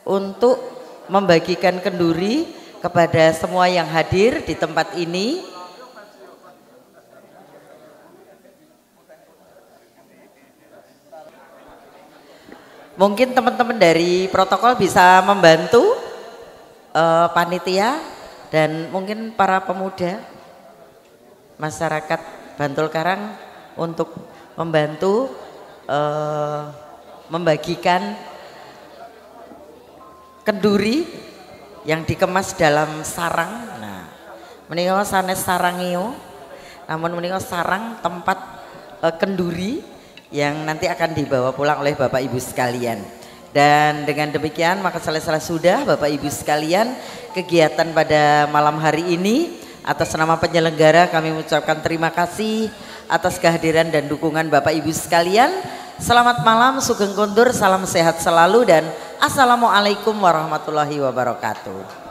untuk membagikan kenduri kepada semua yang hadir di tempat ini. Mungkin teman-teman dari protokol bisa membantu panitia dan mungkin para pemuda masyarakat Bantul Karang untuk membantu membagikan kenduri yang dikemas dalam sarang. Nah, menika sanes sarangio. Namun menika sarang tempat kenduri yang nanti akan dibawa pulang oleh Bapak Ibu sekalian. Dan dengan demikian maka selesai sudah Bapak Ibu sekalian kegiatan pada malam hari ini. Atas nama penyelenggara kami mengucapkan terima kasih atas kehadiran dan dukungan Bapak Ibu sekalian. Selamat malam, sugeng kondur, salam sehat selalu dan assalamualaikum warahmatullahi wabarakatuh.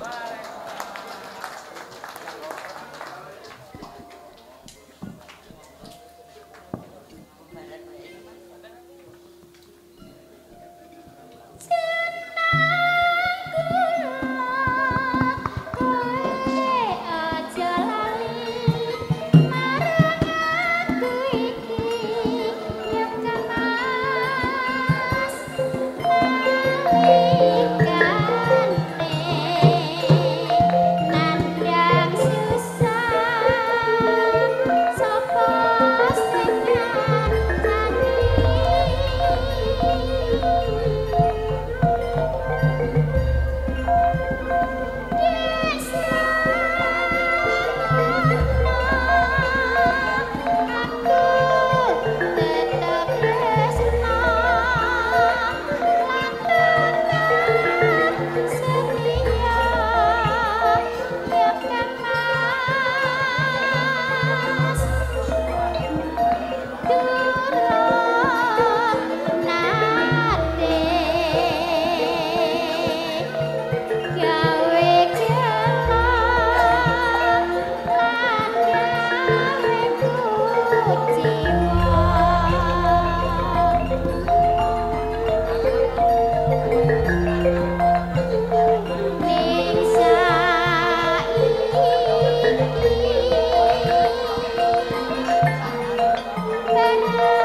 Benar